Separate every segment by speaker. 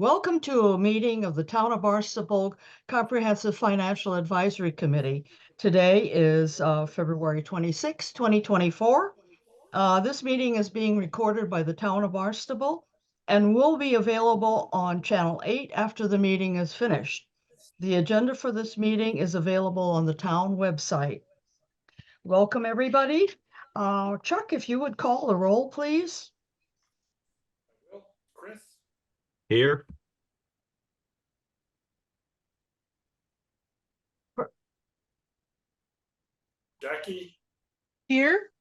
Speaker 1: Welcome to a meeting of the Town of Barnstable Comprehensive Financial Advisory Committee. Today is February 26, 2024. This meeting is being recorded by the Town of Barnstable and will be available on Channel 8 after the meeting is finished. The agenda for this meeting is available on the town website. Welcome, everybody. Chuck, if you would call the roll, please.
Speaker 2: Chris?
Speaker 3: Here.
Speaker 2: Jackie?
Speaker 1: Here.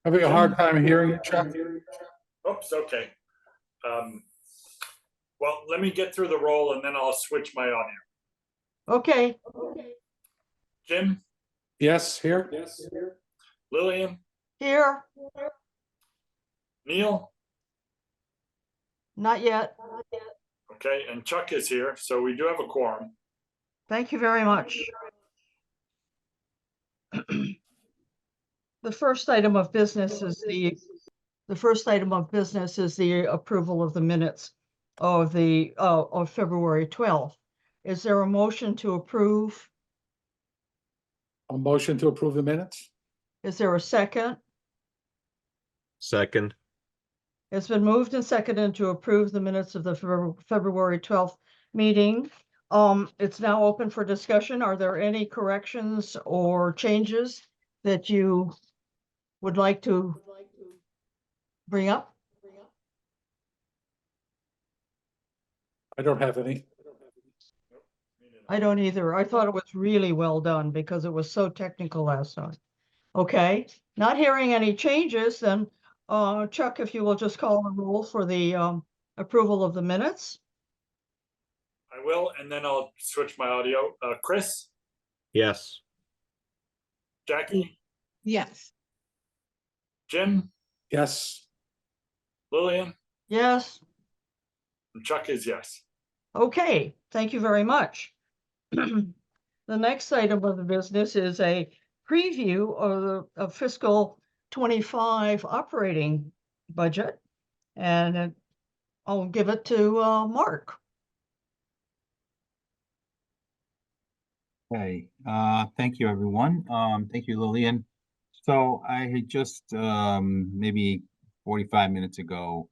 Speaker 4: Having a hard time hearing you, Chuck.
Speaker 2: Oops, okay. Well, let me get through the roll and then I'll switch my audio.
Speaker 1: Okay.
Speaker 2: Jim?
Speaker 4: Yes, here.
Speaker 2: Lillian?
Speaker 1: Here.
Speaker 2: Neil?
Speaker 1: Not yet.
Speaker 2: Okay, and Chuck is here, so we do have a quorum.
Speaker 1: Thank you very much. The first item of business is the approval of the minutes of of February 12th. Is there a motion to approve?
Speaker 4: A motion to approve the minutes?
Speaker 1: Is there a second?
Speaker 3: Second.
Speaker 1: It's been moved and seconded to approve the minutes of the February 12th meeting. It's now open for discussion. Are there any corrections or changes that you would like to bring up?
Speaker 4: I don't have any.
Speaker 1: I don't either. I thought it was really well done because it was so technical last time. Okay, not hearing any changes, then Chuck, if you will just call the roll for the approval of the minutes.
Speaker 2: I will, and then I'll switch my audio. Chris?
Speaker 3: Yes.
Speaker 2: Jackie?
Speaker 5: Yes.
Speaker 2: Jim?
Speaker 4: Yes.
Speaker 2: Lillian?
Speaker 1: Yes.
Speaker 2: And Chuck is yes.
Speaker 1: Okay, thank you very much. The next item of the business is a preview of fiscal 25 operating budget, and I'll give it to Mark.
Speaker 6: Okay, thank you, everyone. Thank you, Lillian. So I had just maybe 45 minutes ago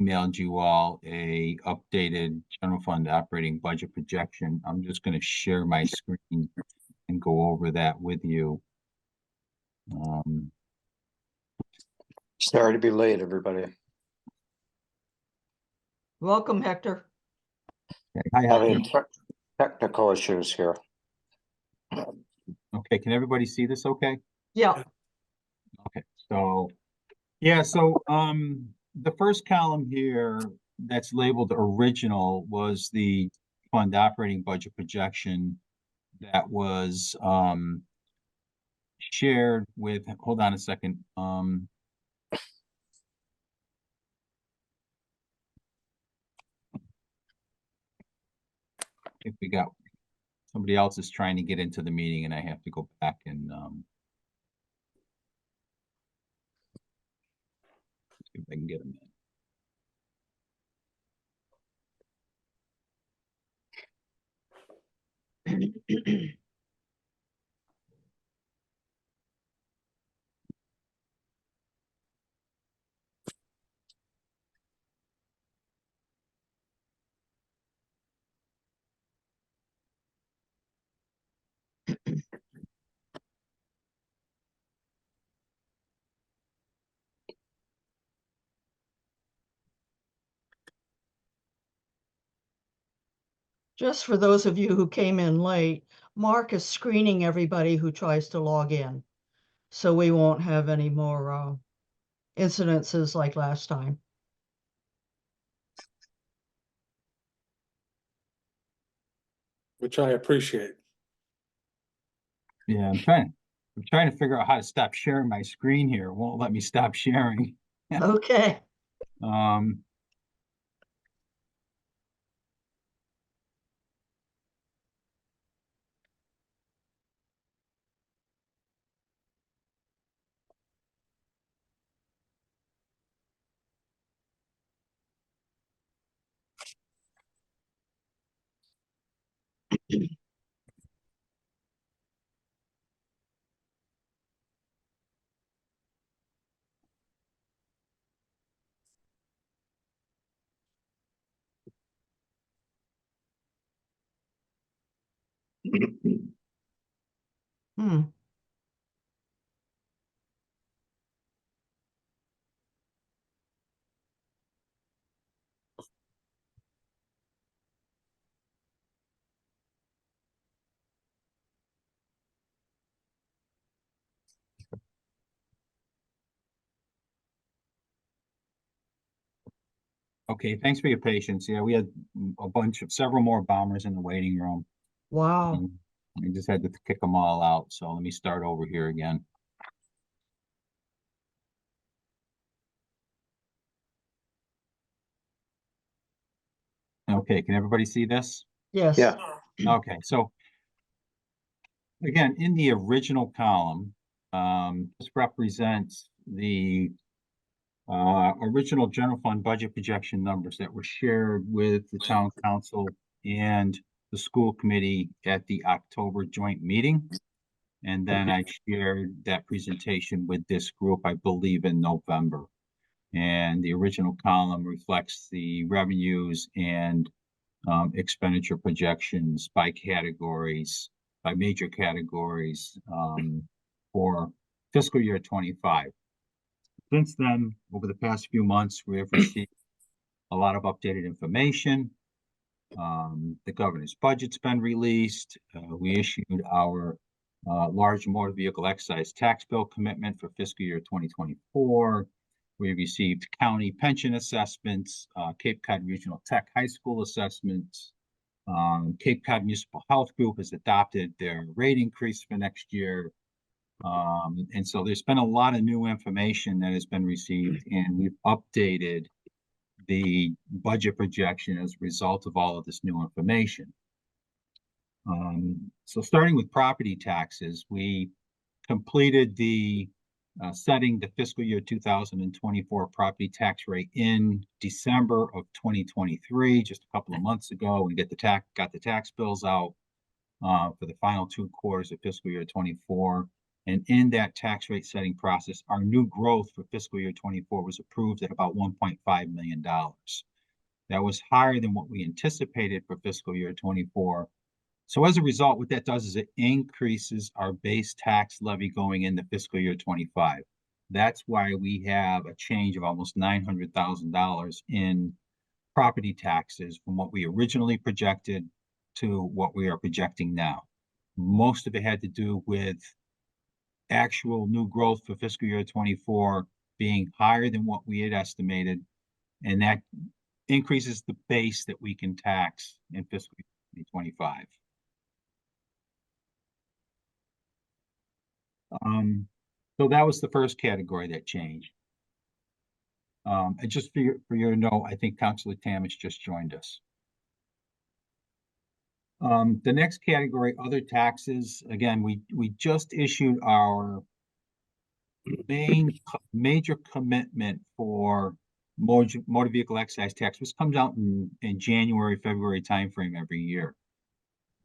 Speaker 6: emailed you all a updated general fund operating budget projection. I'm just going to share my screen and go over that with you.
Speaker 7: Sorry to be late, everybody.
Speaker 1: Welcome, Hector.
Speaker 6: Okay, hi,
Speaker 7: Having technical issues here.
Speaker 6: okay, can everybody see this okay?
Speaker 1: Yeah.
Speaker 6: Okay, so yeah, so the first column here that's labeled original was the fund operating budget projection that was shared with, hold on a second. If we got somebody else is trying to get into the meeting and I have to go back and see if I can get them in.
Speaker 1: Just for those of you who came in late, Mark is screening everybody who tries to log in, so we won't have any more incidences like last time.
Speaker 4: Which I appreciate.
Speaker 6: Yeah, I'm trying to figure out how to stop sharing my screen here. It won't let me stop sharing.
Speaker 1: Okay. Hmm.
Speaker 6: Okay, thanks for your patience. Yeah, we had several more bombers in the waiting room.
Speaker 1: Wow.
Speaker 6: And we just had to kick them all out. So let me start over here again. Okay, can everybody see this?
Speaker 1: Yes.
Speaker 7: Yeah.
Speaker 6: Okay, so again, in the original column, this represents the original general fund budget projection numbers that were shared with the town council and the school committee at the October joint meeting. And then I shared that presentation with this group, I believe, in November. And the original column reflects the revenues and expenditure projections by categories, by major categories for fiscal year 25. Since then, over the past few months, we have received a lot of updated information. The governor's budget's been released. We issued our large motor vehicle excise tax bill commitment for fiscal year 2024. We received county pension assessments, Cape Cod Regional Tech High School assessments. Cape Cod Municipal Health Group has adopted their rate increase for next year. And so there's been a lot of new information that has been received, and we've updated the budget projection as a result of all of this new information. So starting with property taxes, we completed the setting the fiscal year 2024 property tax rate in December of 2023, just a couple of months ago. We got the tax bills out for the final 2 quarters of fiscal year 24. And in that tax rate setting process, our new growth for fiscal year 24 was approved at about $1.5 million. That was higher than what we anticipated for fiscal year 24. So as a result, what that does is it increases our base tax levy going into fiscal year 25. That's why we have a change of almost $900,000 in property taxes from what we originally projected to what we are projecting now. Most of it had to do with actual new growth for fiscal year 24 being higher than what we had estimated, and that increases the base that we can tax in fiscal year 2025. So that was the first category that changed. And just for your note, I think Councilor Tamish just joined us. The next category, other taxes, again, we just issued our major commitment for motor vehicle excise tax, which comes out in January, February timeframe every year.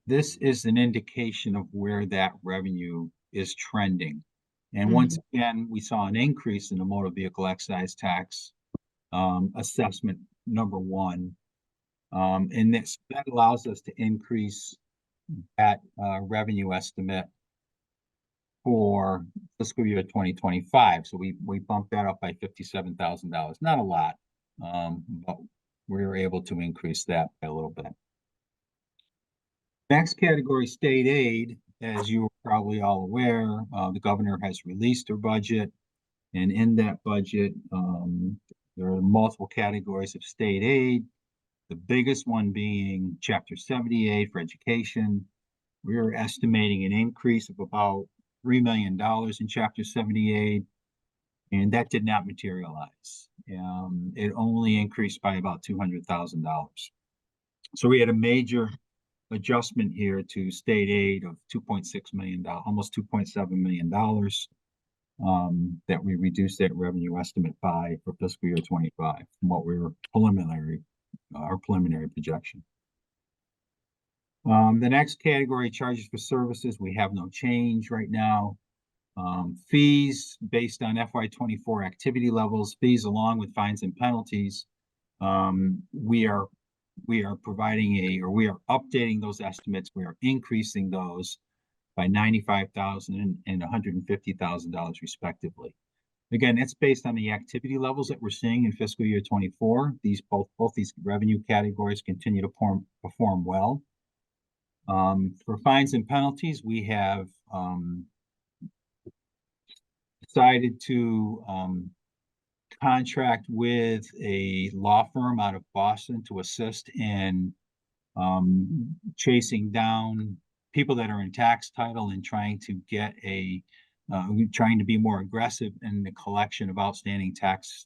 Speaker 6: This is an indication of where that revenue is trending. And once again, we saw an increase in the motor vehicle excise tax assessment number 1. And that allows us to increase that revenue estimate for fiscal year 2025. So we bumped that up by $57,000. Not a lot, but we were able to increase that by a little bit. Next category, state aid. As you are probably all aware, the governor has released her budget, and in that budget, there are multiple categories of state aid. The biggest one being Chapter 78 for education. We're estimating an increase of about $3 million in Chapter 78, and that did not materialize. It only increased by about $200,000. So we had a major adjustment here to state aid of $2.6 million, almost $2.7 million, that we reduced that revenue estimate by for fiscal year 25 from what we were our preliminary projection. The next category, charges for services, we have no change right now. Fees based on FY 24 activity levels, fees along with fines and penalties. We are providing or we are updating those estimates. We are increasing those by $95,000 and $150,000 respectively. Again, it's based on the activity levels that we're seeing in fiscal year 24. Both these revenue categories continue to perform well. For fines and penalties, we have decided to contract with a law firm out of Boston to assist in chasing down people that are in tax title and trying to get trying to be more aggressive in the collection of outstanding taxes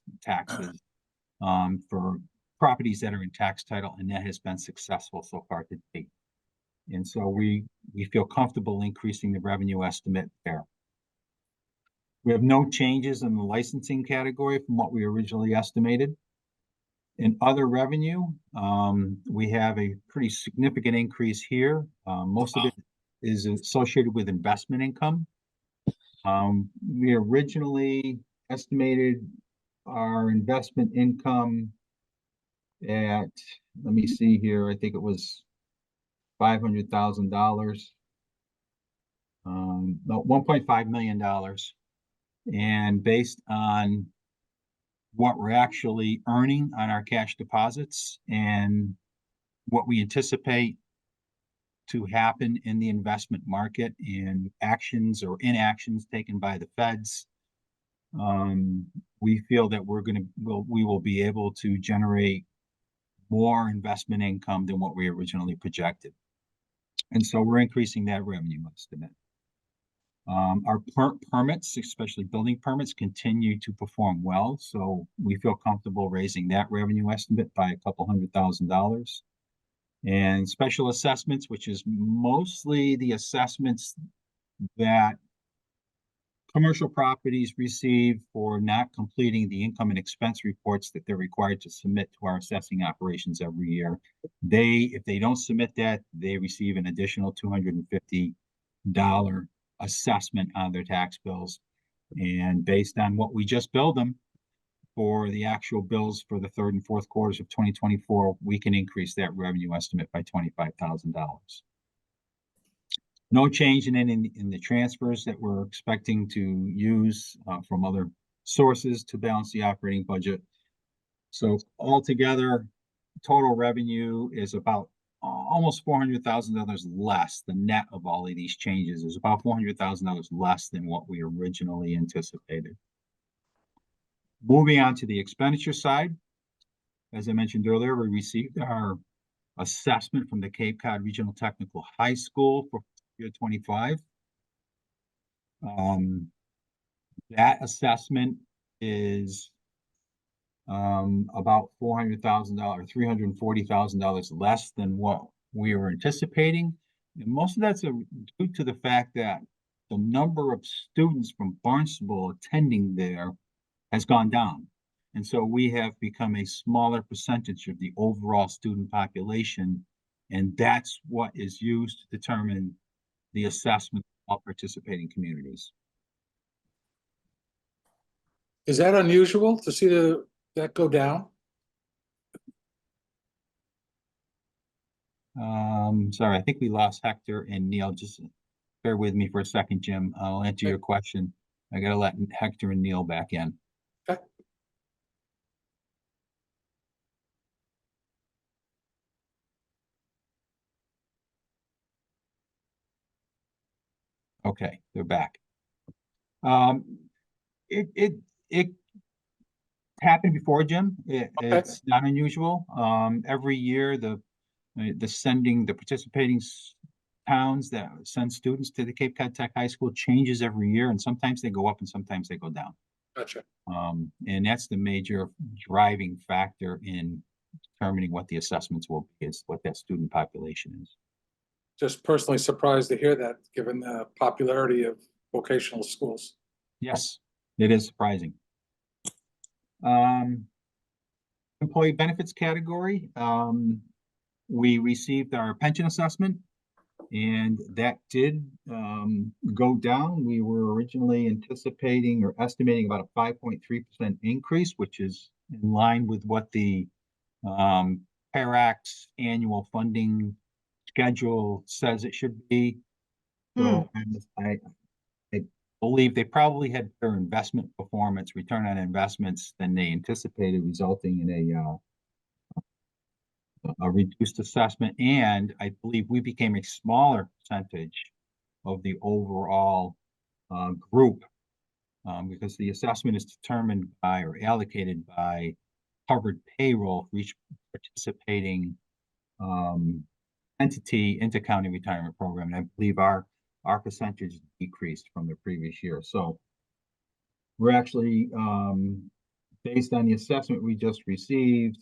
Speaker 6: for properties that are in tax title, and that has been successful so far to date. And so we feel comfortable increasing the revenue estimate there. We have no changes in the licensing category from what we originally estimated. In other revenue, we have a pretty significant increase here. Most of it is associated with investment income. We originally estimated our investment income at, let me see here, I think it was $500,000. No, $1.5 million. And based on what we're actually earning on our cash deposits and what we anticipate to happen in the investment market and actions or inactions taken by the feds, we feel that we will be able to generate more investment income than what we originally projected. And so we're increasing that revenue estimate. Our permits, especially building permits, continue to perform well. So we feel comfortable raising that revenue estimate by a couple $100,000. And special assessments, which is mostly the assessments that commercial properties receive for not completing the income and expense reports that they're required to submit to our assessing operations every year. If they don't submit that, they receive an additional $250 assessment on their tax bills. And based on what we just billed them for the actual bills for the third and fourth quarters of 2024, we can increase that revenue estimate by $25,000. No change in the transfers that we're expecting to use from other sources to balance the operating budget. So altogether, total revenue is about almost $400,000 less. The net of all of these changes is about $400,000 less than what we originally anticipated. Moving on to the expenditure side, as I mentioned earlier, we received our assessment from the Cape Cod Regional Technical High School for year 25. That assessment is about $400,000, $340,000 less than what we were anticipating. And most of that's due to the fact that the number of students from Barnstable attending there has gone down. And so we have become a smaller percentage of the overall student population. And that's what is used to determine the assessment of all participating communities.
Speaker 4: Is that unusual to see that go down?
Speaker 6: Sorry, I think we lost Hector and Neil. Just bear with me for a second, Jim. I'll answer your question. I gotta let Hector and Neil back in.
Speaker 4: Okay.
Speaker 6: Okay, they're back. It happened before, Jim. It's not unusual. Every year, the participating towns that send students to the Cape Cod Tech High School changes every year, and sometimes they go up and sometimes they go down.
Speaker 4: Gotcha.
Speaker 6: And that's the major driving factor in determining what the assessments will be, is what that student population is.
Speaker 4: Just personally surprised to hear that, given the popularity of vocational schools.
Speaker 6: Yes, it is surprising. Employee benefits category. We received our pension assessment And that did go down. We were originally anticipating or estimating about a 5.3% increase, which is in line with what the PARAC's annual funding schedule says it should be. So I believe they probably had their investment performance, return on investments than they anticipated, resulting in a reduced assessment. And I believe we became a smaller percentage of the overall group because the assessment is determined by or allocated by covered payroll for each participating entity into county retirement program. And I believe our percentage decreased from the previous year. So we're actually, based on the assessment we just received,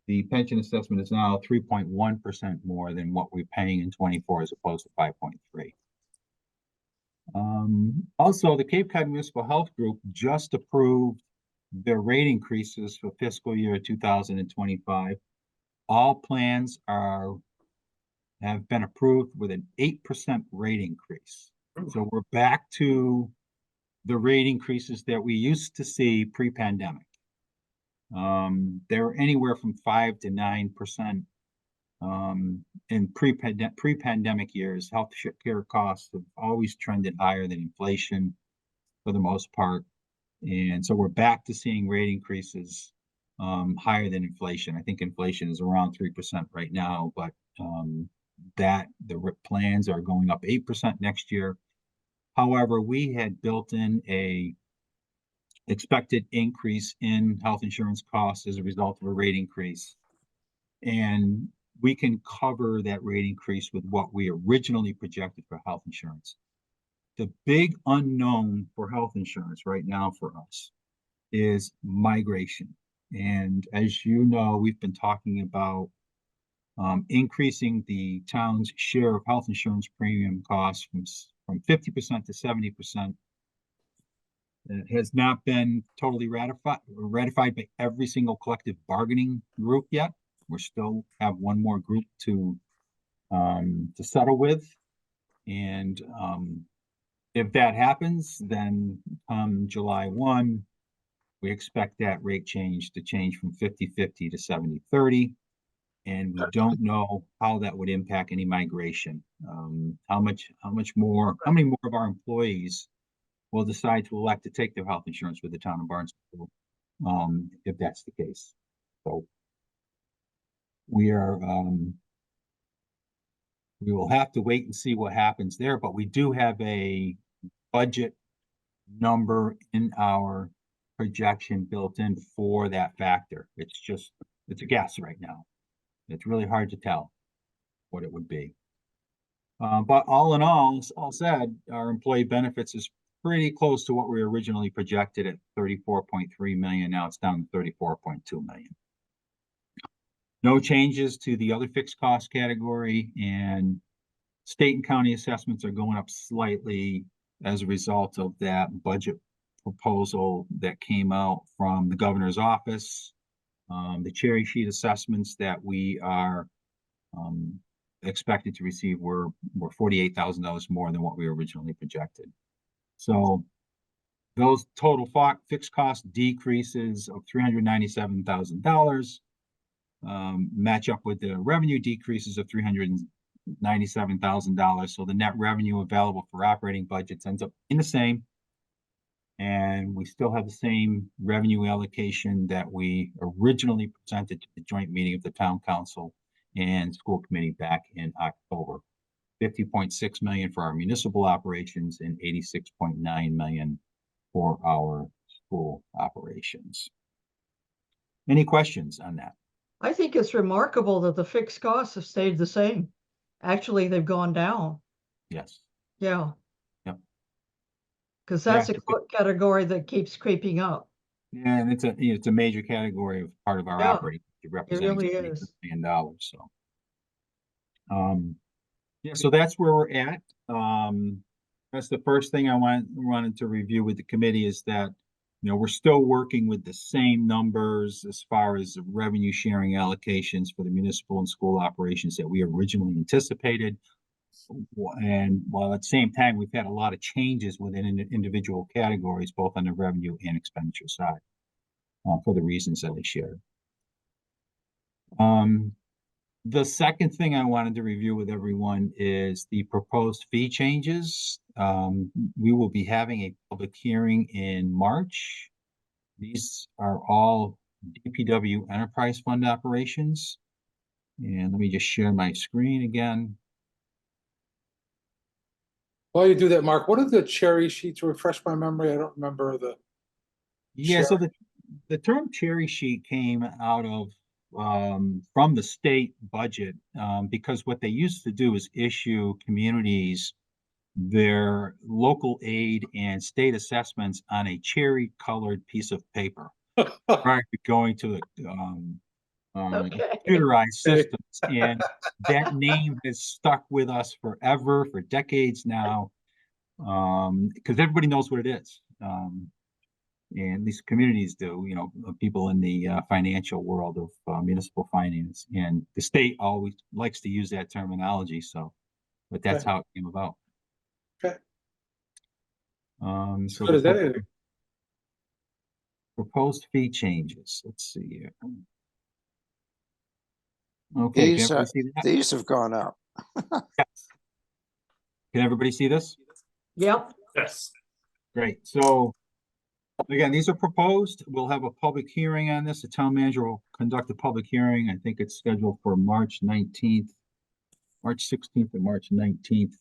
Speaker 6: the pension assessment is now 3.1% more than what we're paying in 24 as opposed to 5.3. Also, the Cape Cod Municipal Health Group just approved their rate increases for fiscal year 2025. All plans have been approved with an 8% rate increase. So we're back to the rate increases that we used to see pre-pandemic. They're anywhere from 5 to 9%. In pre-pandemic years, health care costs have always trended higher than inflation for the most part. And so we're back to seeing rate increases higher than inflation. I think inflation is around 3% right now, but the plans are going up 8% next year. However, we had built in a expected increase in health insurance costs as a result of a rate increase. And we can cover that rate increase with what we originally projected for health insurance. The big unknown for health insurance right now for us is migration. And as you know, we've been talking about increasing the town's share of health insurance premium costs from 50% to 70%. It has not been totally ratified by every single collective bargaining group yet. We still have one more group to settle with. And if that happens, then July 1, we expect that rate change to change from 50-50 to 70-30. And we don't know how that would impact any migration. How many more of our employees will decide to elect to take their health insurance with the town of Barnstable, if that's the case. So we will have to wait and see what happens there, but we do have a budget number in our projection built in for that factor. It's a guess right now. It's really hard to tell what it would be. But all in all said, our employee benefits is pretty close to what we originally projected at 34.3 million. Now it's down to 34.2 million. No changes to the other fixed cost category, and state and county assessments are going up slightly as a result of that budget proposal that came out from the governor's office. The cherry sheet assessments that we are expected to receive were $48,000 more than what we originally projected. So those total fixed cost decreases of $397,000 match up with the revenue decreases of $397,000. So the net revenue available for operating budgets ends up in the same. And we still have the same revenue allocation that we originally presented to the joint meeting of the town council and school committee back in October. 50.6 million for our municipal operations and 86.9 million for our school operations. Any questions on that?
Speaker 1: I think it's remarkable that the fixed costs have stayed the same. Actually, they've gone down.
Speaker 6: Yes.
Speaker 1: Yeah.
Speaker 6: Yep.
Speaker 1: Because that's
Speaker 6: Yeah,
Speaker 1: a category that keeps creeping up.
Speaker 6: Yeah, and it's a major category of part of our
Speaker 1: Yeah,
Speaker 6: operating. It represents
Speaker 1: really
Speaker 6: $20
Speaker 1: is.
Speaker 6: million. So, yeah, so that's where we're at. That's the first thing I wanted to review with the committee is that, we're still working with the same numbers as far as revenue sharing allocations for the municipal and school operations that we originally anticipated. And while at the same time, we've had a lot of changes within individual categories, both on the revenue and expenditure side, for the reasons that I shared. The second thing I wanted to review with everyone is the proposed fee changes. We will be having a public hearing in March. These are all DPW Enterprise Fund operations. And let me just share my screen again.
Speaker 4: While you do that, Mark, what are the cherry sheets? Refresh my memory. I don't remember the.
Speaker 6: Yeah, so the term cherry sheet came out of from the state budget, because what they used to do is issue communities their local aid and state assessments on a cherry colored piece of paper prior to going to the
Speaker 1: Okay.
Speaker 6: computerized systems. And that name has stuck with us forever, for decades now, because everybody knows what it is. And these communities do, you know, people in the financial world of municipal finance, and the state always likes to use that terminology. So, but that's
Speaker 4: Okay.
Speaker 6: how it came about.
Speaker 4: Okay.
Speaker 6: So
Speaker 4: What is
Speaker 6: the
Speaker 4: that?
Speaker 6: proposed fee changes. Let's see here. Okay, can
Speaker 7: These,
Speaker 6: everybody see that?
Speaker 7: these have gone up.
Speaker 6: Yes. Can everybody see this?
Speaker 1: Yep.
Speaker 2: Yes.
Speaker 6: Great. So again, these are proposed. We'll have a public hearing on this. The town manager will conduct a public hearing. I think it's scheduled for March 19th, March 16th and March 19th.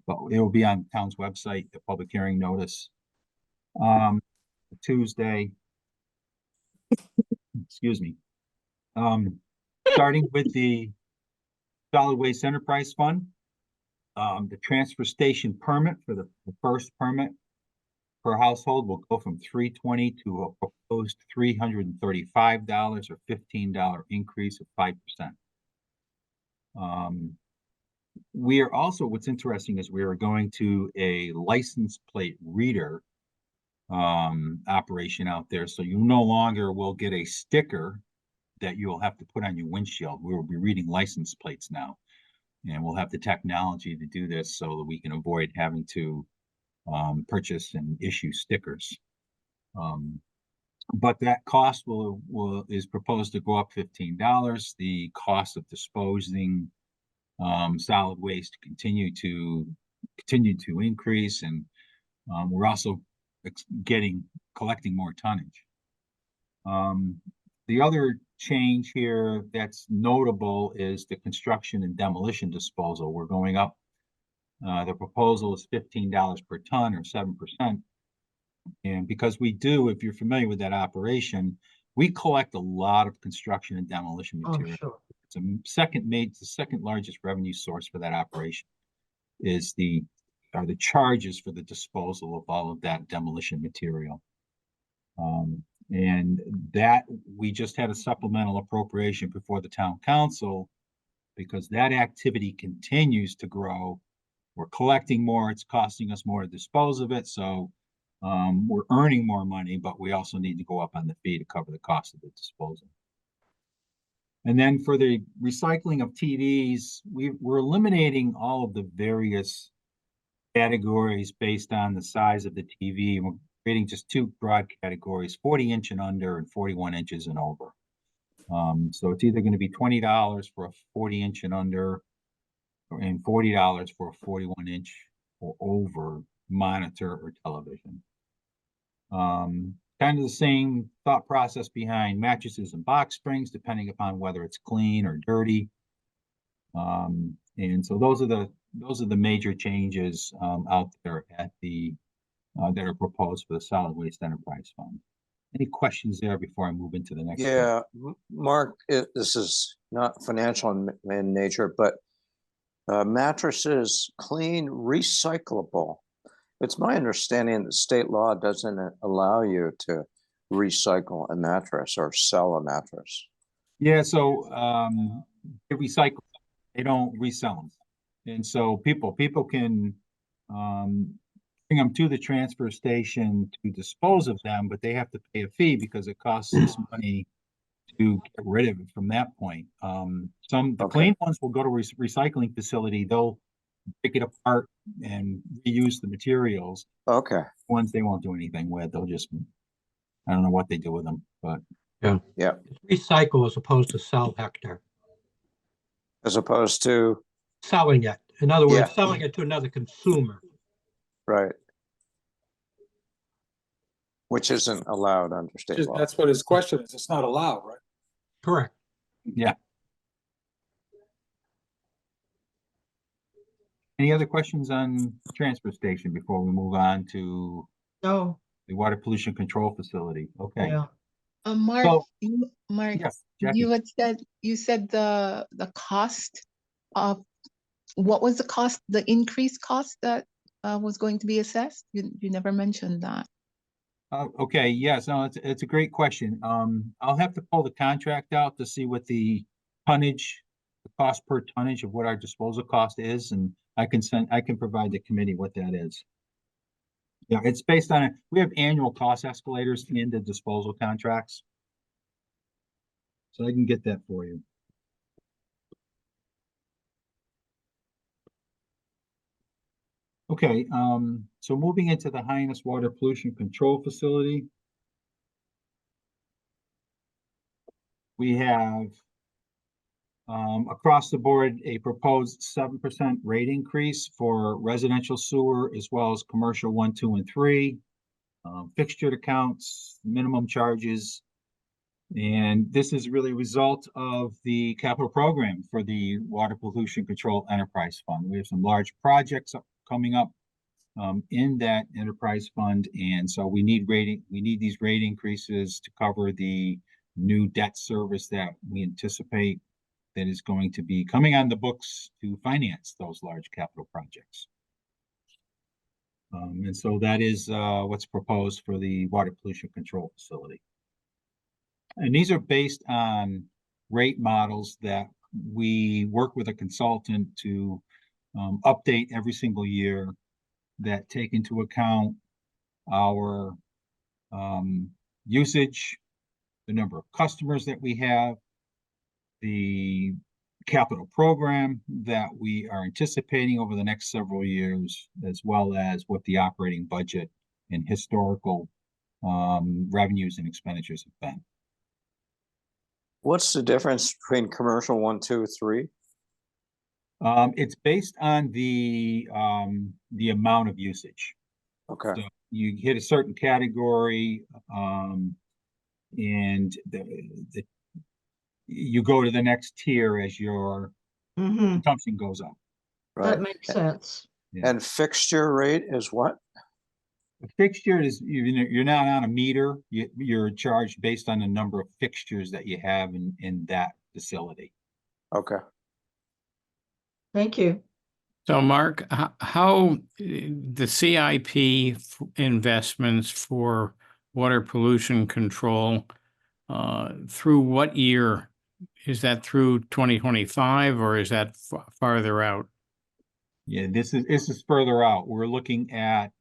Speaker 6: But it will be on town's website, the public hearing notice. Tuesday. Excuse me. Starting with the Solid Waste Enterprise Fund. The transfer station permit for the first permit per household will go from $320 to a proposed $335, or $15 increase of 5%. We are also, what's interesting is we are going to a license plate reader operation out there. So you no longer will get a sticker that you'll have to put on your windshield. We will be reading license plates now. And we'll have the technology to do this so that we can avoid having to purchase and issue stickers. But that cost is proposed to go up $15. The cost of disposing solid waste continue to increase, and we're also collecting more tonnage. The other change here that's notable is the construction and demolition disposal. We're going up. The proposal is $15 per ton, or 7%. And because we do, if you're familiar with that operation, we collect a lot of construction and demolition
Speaker 1: Oh,
Speaker 6: material.
Speaker 1: sure.
Speaker 6: It's the second largest revenue source for that operation are the charges for the disposal of all of that demolition material. And that we just had a supplemental appropriation before the town council, because that activity continues to grow. We're collecting more, it's costing us more to dispose of it. So we're earning more money, but we also need to go up on the fee to cover the cost of the disposal. And then for the recycling of TVs, we're eliminating all of the various categories based on the size of the TV. We're creating just two broad categories: 40-inch and under, and 41 inches and over. So it's either going to be $20 for a 40-inch and under, and $40 for a 41-inch or over monitor or television. Kind of the same thought process behind mattresses and box springs, depending upon whether it's clean or dirty. And so those are the major changes out there at that are proposed for the Solid Waste Enterprise Fund. Any questions there before I move into the next?
Speaker 7: Yeah, Mark, this is not financial in nature, but mattresses, clean, recyclable. It's my understanding that state law doesn't allow you to recycle a mattress or sell a mattress.
Speaker 6: Yeah, so they recycle, they don't resell them. And so people can bring them to the transfer station to dispose of them, but they have to pay a fee because it costs us money to get rid of it from that point. The clean ones will go to recycling facility. They'll pick it apart and reuse the materials.
Speaker 7: Okay,
Speaker 6: Ones they won't do anything with, they'll just, I don't know what they do with them, but
Speaker 7: yeah,
Speaker 5: Recycle as opposed to sell, Hector.
Speaker 7: as opposed to,
Speaker 5: Selling it. In other words,
Speaker 7: Yeah.
Speaker 5: selling it to another consumer.
Speaker 7: right. Which isn't allowed under state law.
Speaker 4: That's what his question is. It's not allowed, right?
Speaker 5: Correct.
Speaker 6: yeah. Any other questions on transfer station before we move on to
Speaker 1: No,
Speaker 6: the water pollution control facility? Okay,
Speaker 1: yeah.
Speaker 8: Mark,
Speaker 6: So-
Speaker 8: Mark,
Speaker 6: yes, Jackie.
Speaker 8: you said the cost of, what was the cost, the increased cost that was going to be assessed? You never mentioned that.
Speaker 6: Okay, yes, no, it's a great question. I'll have to pull the contract out to see what the tonnage, the cost per tonnage of what our disposal cost is, and I can provide the committee what that is. Yeah, it's based on, we have annual cost escalators in the disposal contracts. So I can get that for you. Okay, so moving into the Hyannis Water Pollution Control Facility. We have across the board, a proposed 7% rate increase for residential sewer as well as commercial 1, 2, and 3. Fixtured accounts, minimum charges. And this is really a result of the capital program for the Water Pollution Control Enterprise Fund. We have some large projects coming up in that enterprise fund, and so we need these rate increases to cover the new debt service that we anticipate that is going to be coming on the books to finance those large capital projects. And so that is what's proposed for the water pollution control facility. And these are based on rate models that we work with a consultant to update every single year that take into account our usage, the number of customers that we have, the capital program that we are anticipating over the next several years, as well as what the operating budget and historical revenues and expenditures have been.
Speaker 7: What's the difference between commercial 1, 2, 3?
Speaker 6: It's based on the amount of usage.
Speaker 7: Okay,
Speaker 6: So you hit a certain category, and you go to the next tier as your
Speaker 1: Hmm.
Speaker 6: consumption goes up.
Speaker 1: That
Speaker 7: right.
Speaker 1: makes sense.
Speaker 7: And fixture rate is what?
Speaker 6: A fixture is, you're not on a meter, you're charged based on the number of fixtures that you have in that facility.
Speaker 7: Okay.
Speaker 1: Thank you.
Speaker 9: So Mark, how the CIP investments for water pollution control, through what year? Is that through 2025 or is that farther out?
Speaker 6: Yeah, this is further out. We're looking at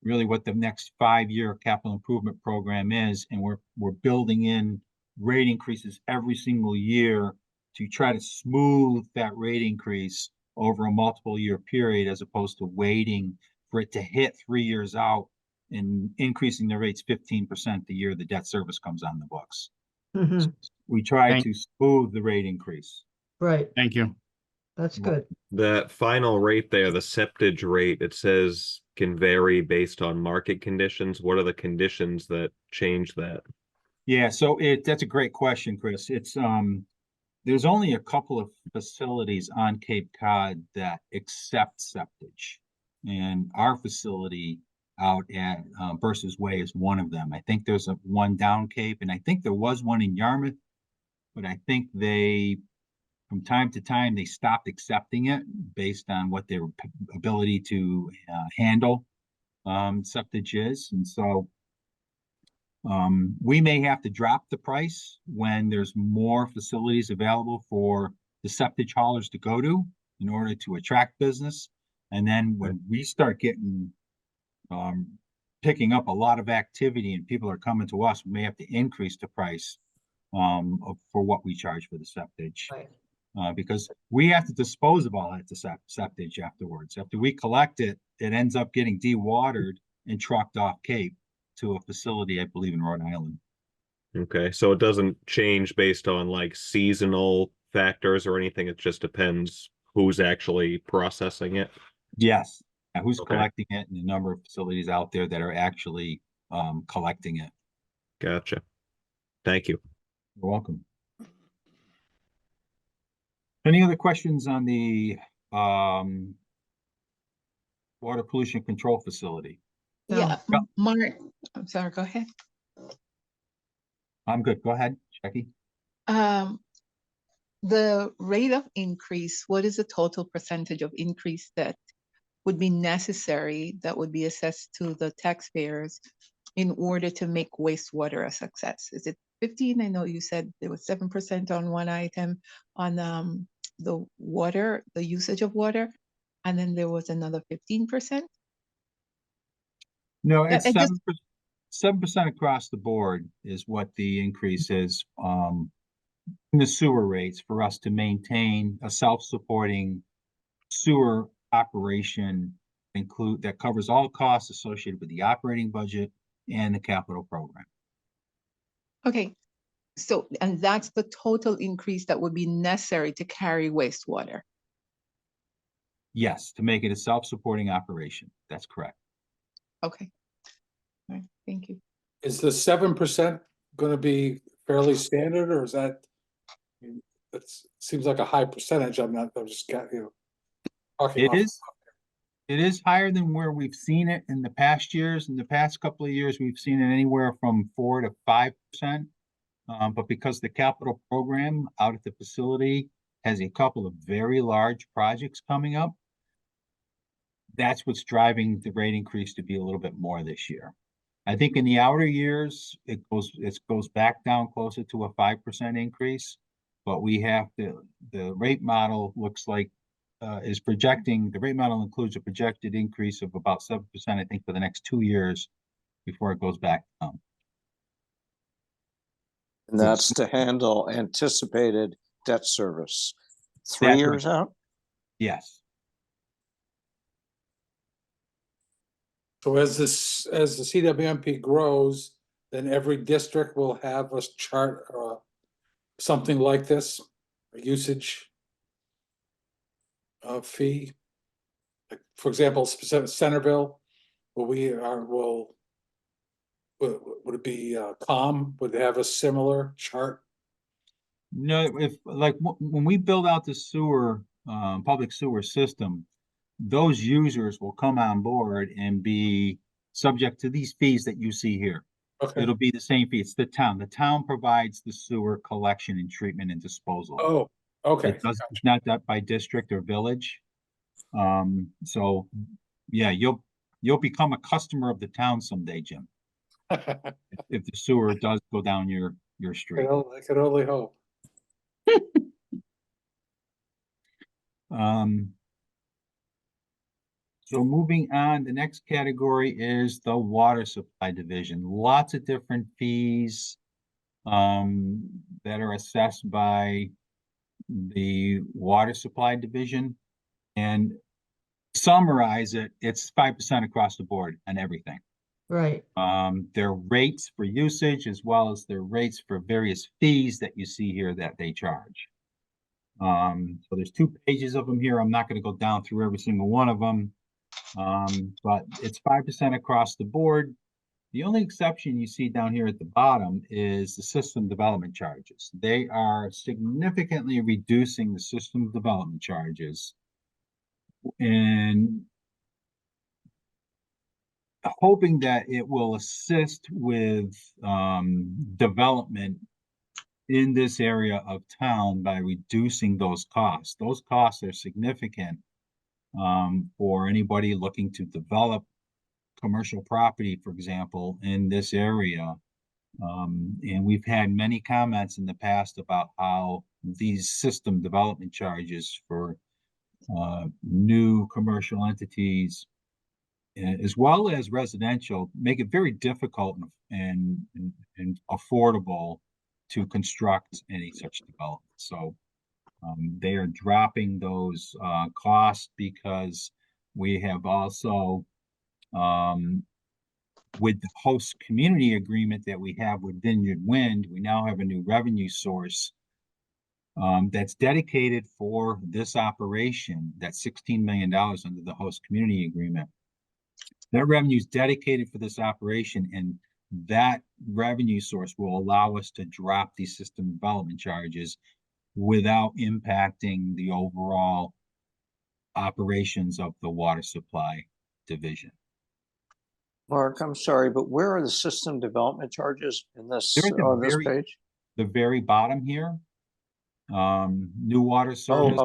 Speaker 6: really what the next 5-year capital improvement program is, and we're building in rate increases every single year to try to smooth that rate increase over a multiple year period, as opposed to waiting for it to hit 3 years out and increasing the rates 15% the year the debt service comes on the books.
Speaker 1: Hmm.
Speaker 6: We try
Speaker 9: Thank-
Speaker 6: to smooth the rate increase.
Speaker 1: Right,
Speaker 9: Thank you.
Speaker 1: that's good.
Speaker 3: That final rate there, the septage rate, it says can vary based on market conditions. What are the conditions that change that?
Speaker 6: Yeah, so that's a great question, Chris. It's there's only a couple of facilities on Cape Cod that accept septage. And our facility out at Bursa's Way is one of them. I think there's one down Cape, and I think there was one in Yarmouth, but I think from time to time, they stopped accepting it based on what their ability to handle septage is. And so we may have to drop the price when there's more facilities available for the septage haulers to go to in order to attract business. And then when we start getting picking up a lot of activity and people are coming to us, we may have to increase the price for what we charge for the septage.
Speaker 1: Right.
Speaker 6: because we have to dispose of all that to septage afterwards. After we collect it, it ends up getting dewatered and trucked off Cape to a facility, I believe, in Rhode Island.
Speaker 3: Okay, so it doesn't change based on like seasonal factors or anything. It just depends who's actually processing it.
Speaker 6: Yes. And who's
Speaker 3: Okay.
Speaker 6: collecting it, and the number of facilities out there that are actually collecting it.
Speaker 3: Gotcha. Thank you.
Speaker 6: You're welcome. Any other questions on the water pollution control facility?
Speaker 8: Yeah,
Speaker 6: Yeah.
Speaker 8: Mark, I'm sorry, go ahead.
Speaker 6: I'm good. Go ahead, Jackie.
Speaker 8: The rate of increase, what is the total percentage of increase that would be necessary, that would be assessed to the taxpayers in order to make wastewater a success? Is it 15? I know you said there was 7% on one item on the water, the usage of water, and then there was another 15%.
Speaker 6: No,
Speaker 8: Yeah,
Speaker 6: it's
Speaker 8: and just
Speaker 6: 7% across the board is what the increase is in the sewer rates for us to maintain a self-supporting sewer operation that covers all costs associated with the operating budget and the capital program.
Speaker 8: okay. So, and that's the total increase that would be necessary to carry wastewater.
Speaker 6: Yes, to make it a self-supporting operation. That's correct.
Speaker 8: Okay. All right, thank you.
Speaker 4: Is the 7% gonna be fairly standard, or is that? It seems like a high percentage. I'm just got you. Talking
Speaker 6: It
Speaker 4: off.
Speaker 6: is higher than where we've seen it in the past years. In the past couple of years, we've seen it anywhere from 4 to 5%. But because the capital program out at the facility has a couple of very large projects coming up, that's what's driving the rate increase to be a little bit more this year. I think in the outer years, it goes back down closer to a 5% increase. But we have the rate model looks like is projecting, the rate model includes a projected increase of about 7%, I think, for the next 2 years before it goes back down.
Speaker 7: And that's to handle anticipated debt service. 3
Speaker 6: That's
Speaker 7: years
Speaker 6: right.
Speaker 7: out?
Speaker 6: Yes.
Speaker 4: So as the CWMP grows, then every district will have a chart or something like this, a usage fee. Like, for example, specific Centerville, would it be COM? Would they have a similar chart?
Speaker 6: No, if like when we build out the sewer, public sewer system, those users will come on board and be subject to these fees that you see here.
Speaker 4: Okay.
Speaker 6: It'll be the same fee. It's the town. The town provides the sewer collection and treatment and disposal.
Speaker 4: Oh, okay.
Speaker 6: It's not that by district or village. So yeah, you'll become a customer of the town someday, Jim, if the sewer does go down your street.
Speaker 4: I could only hope.
Speaker 6: So moving on, the next category is the water supply division. Lots of different fees that are assessed by the water supply division. And summarize it, it's 5% across the board on everything.
Speaker 1: Right.
Speaker 6: Their rates for usage as well as their rates for various fees that you see here that they charge. So there's 2 pages of them here. I'm not going to go down through every single one of them. But it's 5% across the board. The only exception you see down here at the bottom is the system development charges. They are significantly reducing the system development charges and hoping that it will assist with development in this area of town by reducing those costs. Those costs are significant for anybody looking to develop commercial property, for example, in this area. And we've had many comments in the past about how these system development charges for new commercial entities, as well as residential, make it very difficult and affordable to construct any such development. So They are dropping those costs because we have also, with the host community agreement that we have with Vineyard Wind, we now have a new revenue source that's dedicated for this operation. That's $16 million under the host community agreement. That revenue is dedicated for this operation, and that revenue source will allow us to drop these system development charges without impacting the overall operations of the water supply division.
Speaker 7: Mark, I'm sorry, but where are the system development charges in this,
Speaker 6: They're at the
Speaker 7: on this
Speaker 6: very-
Speaker 7: page?
Speaker 6: The very bottom here, new water
Speaker 7: Oh,
Speaker 6: service.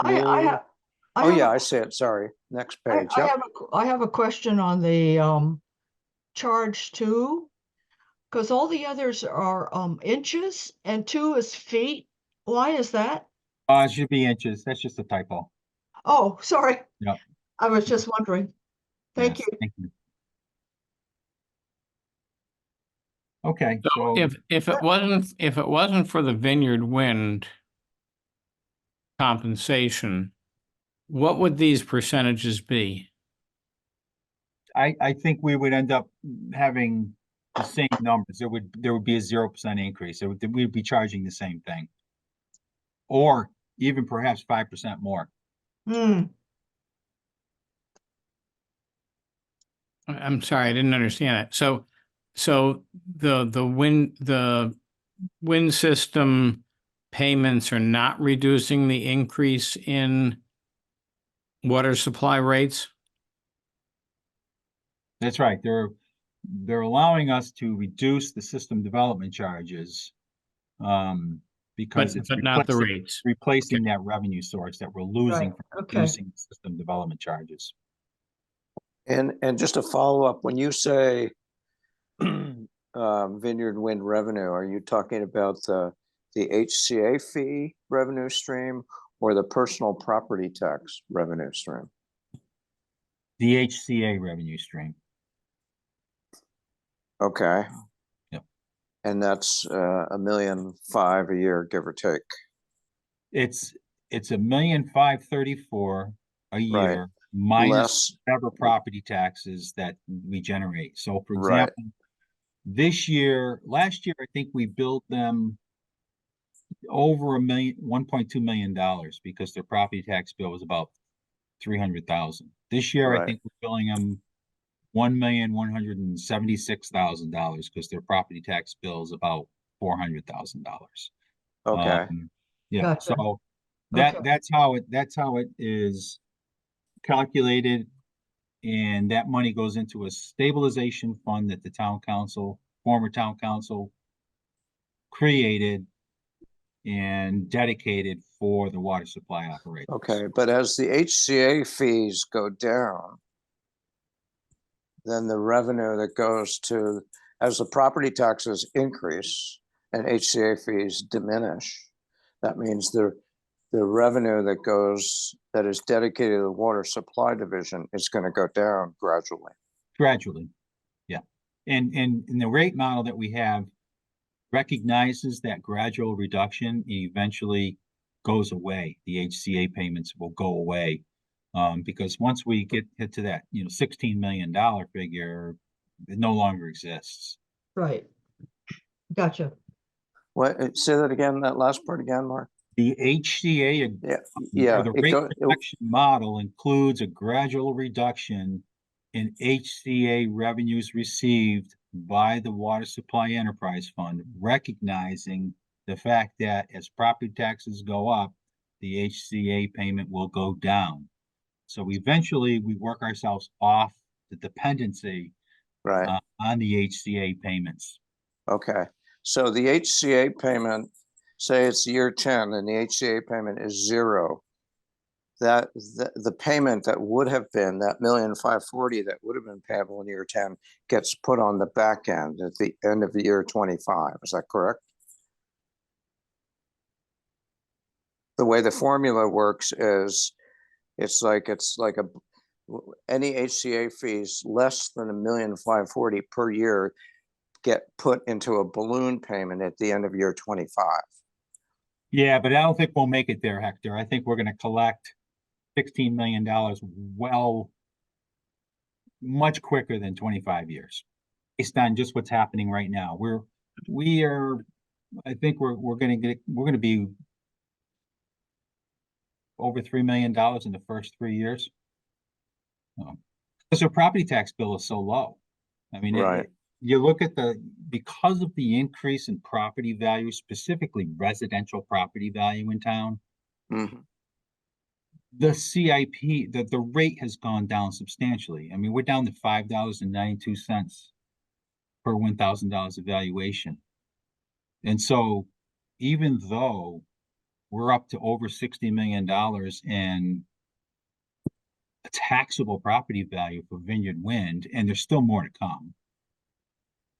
Speaker 7: yeah.
Speaker 1: I have. I
Speaker 7: Oh,
Speaker 1: have
Speaker 7: yeah,
Speaker 1: a-
Speaker 7: I see it. Sorry. Next
Speaker 1: I
Speaker 7: page.
Speaker 1: I
Speaker 7: Yep.
Speaker 1: I have a question on the charge 2, because all the others are inches and 2 is feet. Why is that?
Speaker 6: It should be inches. That's just a typo.
Speaker 1: Oh, sorry.
Speaker 6: Yep.
Speaker 1: I was just wondering. Thank
Speaker 6: Yes,
Speaker 1: you.
Speaker 6: thank you. Okay,
Speaker 9: So
Speaker 6: so
Speaker 9: if it wasn't for the Vineyard Wind compensation, what would these percentages be?
Speaker 6: I think we would end up having the same numbers. There would be a 0% increase. We'd be charging the same thing. Or even perhaps 5% more.
Speaker 1: Hmm.
Speaker 9: I'm sorry, I didn't understand it. So the wind system payments are not reducing the increase in water supply rates?
Speaker 6: That's right. They're allowing us to reduce the system development charges. Because it's
Speaker 9: But not the rates.
Speaker 6: replacing that revenue source that we're losing
Speaker 1: Right,
Speaker 6: from
Speaker 1: okay.
Speaker 6: reducing system development charges.
Speaker 7: And just to follow up, when you say Vineyard Wind revenue, are you talking about the HCA fee revenue stream or the personal property tax revenue stream?
Speaker 6: The HCA revenue stream.
Speaker 7: Okay.
Speaker 6: Yep.
Speaker 7: And that's $1.5 million a year, give or take.
Speaker 6: It's $1,534,000 a year minus
Speaker 7: Less,
Speaker 6: whatever property taxes that we generate. So for
Speaker 7: Right.
Speaker 6: example, last year, I think we billed them over $1.2 million because their property tax bill was about $300,000. This year, I
Speaker 7: Right.
Speaker 6: think we're billing them $1,176,000 because their property tax bill is about $400,000.
Speaker 7: okay.
Speaker 6: Yeah,
Speaker 1: Gotcha.
Speaker 6: so
Speaker 1: Okay.
Speaker 6: that's how it is calculated, and that money goes into a stabilization fund that the former town council created and dedicated for the water supply operations.
Speaker 7: Okay, but as the HCA fees go down, then the revenue that goes to, as the property taxes increase and HCA fees diminish, that means the revenue that is dedicated to the water supply division is going to go down gradually.
Speaker 6: Gradually, yeah. And the rate model that we have recognizes that gradual reduction and eventually goes away. The HCA payments will go away. Because once we get to that, $16 million figure, it no longer exists.
Speaker 1: Right. Gotcha.
Speaker 7: What, say that again, that last part again, Mark?
Speaker 6: The HCA,
Speaker 7: Yeah,
Speaker 6: or the rate protection model includes a gradual reduction in HCA revenues received by the Water Supply Enterprise Fund, recognizing the fact that as property taxes go up, the HCA payment will go down. So eventually we work ourselves off the dependency
Speaker 7: right.
Speaker 6: On the HCA payments.
Speaker 7: Okay, so the HCA payment, say it's year 10 and the HCA payment is 0. That the payment that would have been that $1,540,000 that would have been payable in year 10 gets put on the back end at the end of the year 25. Is that correct? The way the formula works is it's like any HCA fees less than $1,540,000 per year get put into a balloon payment at the end of year 25.
Speaker 6: Yeah, but I don't think we'll make it there, Hector. I think we're gonna collect $16 million well, much quicker than 25 years. Based on just what's happening right now. I think we're gonna be over $3 million in the first 3 years. Because our property tax bill is so low. I mean,
Speaker 7: Right.
Speaker 6: you look at because of the increase in property value, specifically residential property value in town,
Speaker 7: Mhm.
Speaker 6: the CIP, the rate has gone down substantially. I mean, we're down to $5.92 per $1,000 evaluation. And so even though we're up to over $60 million in taxable property value for Vineyard Wind, and there's still more to come,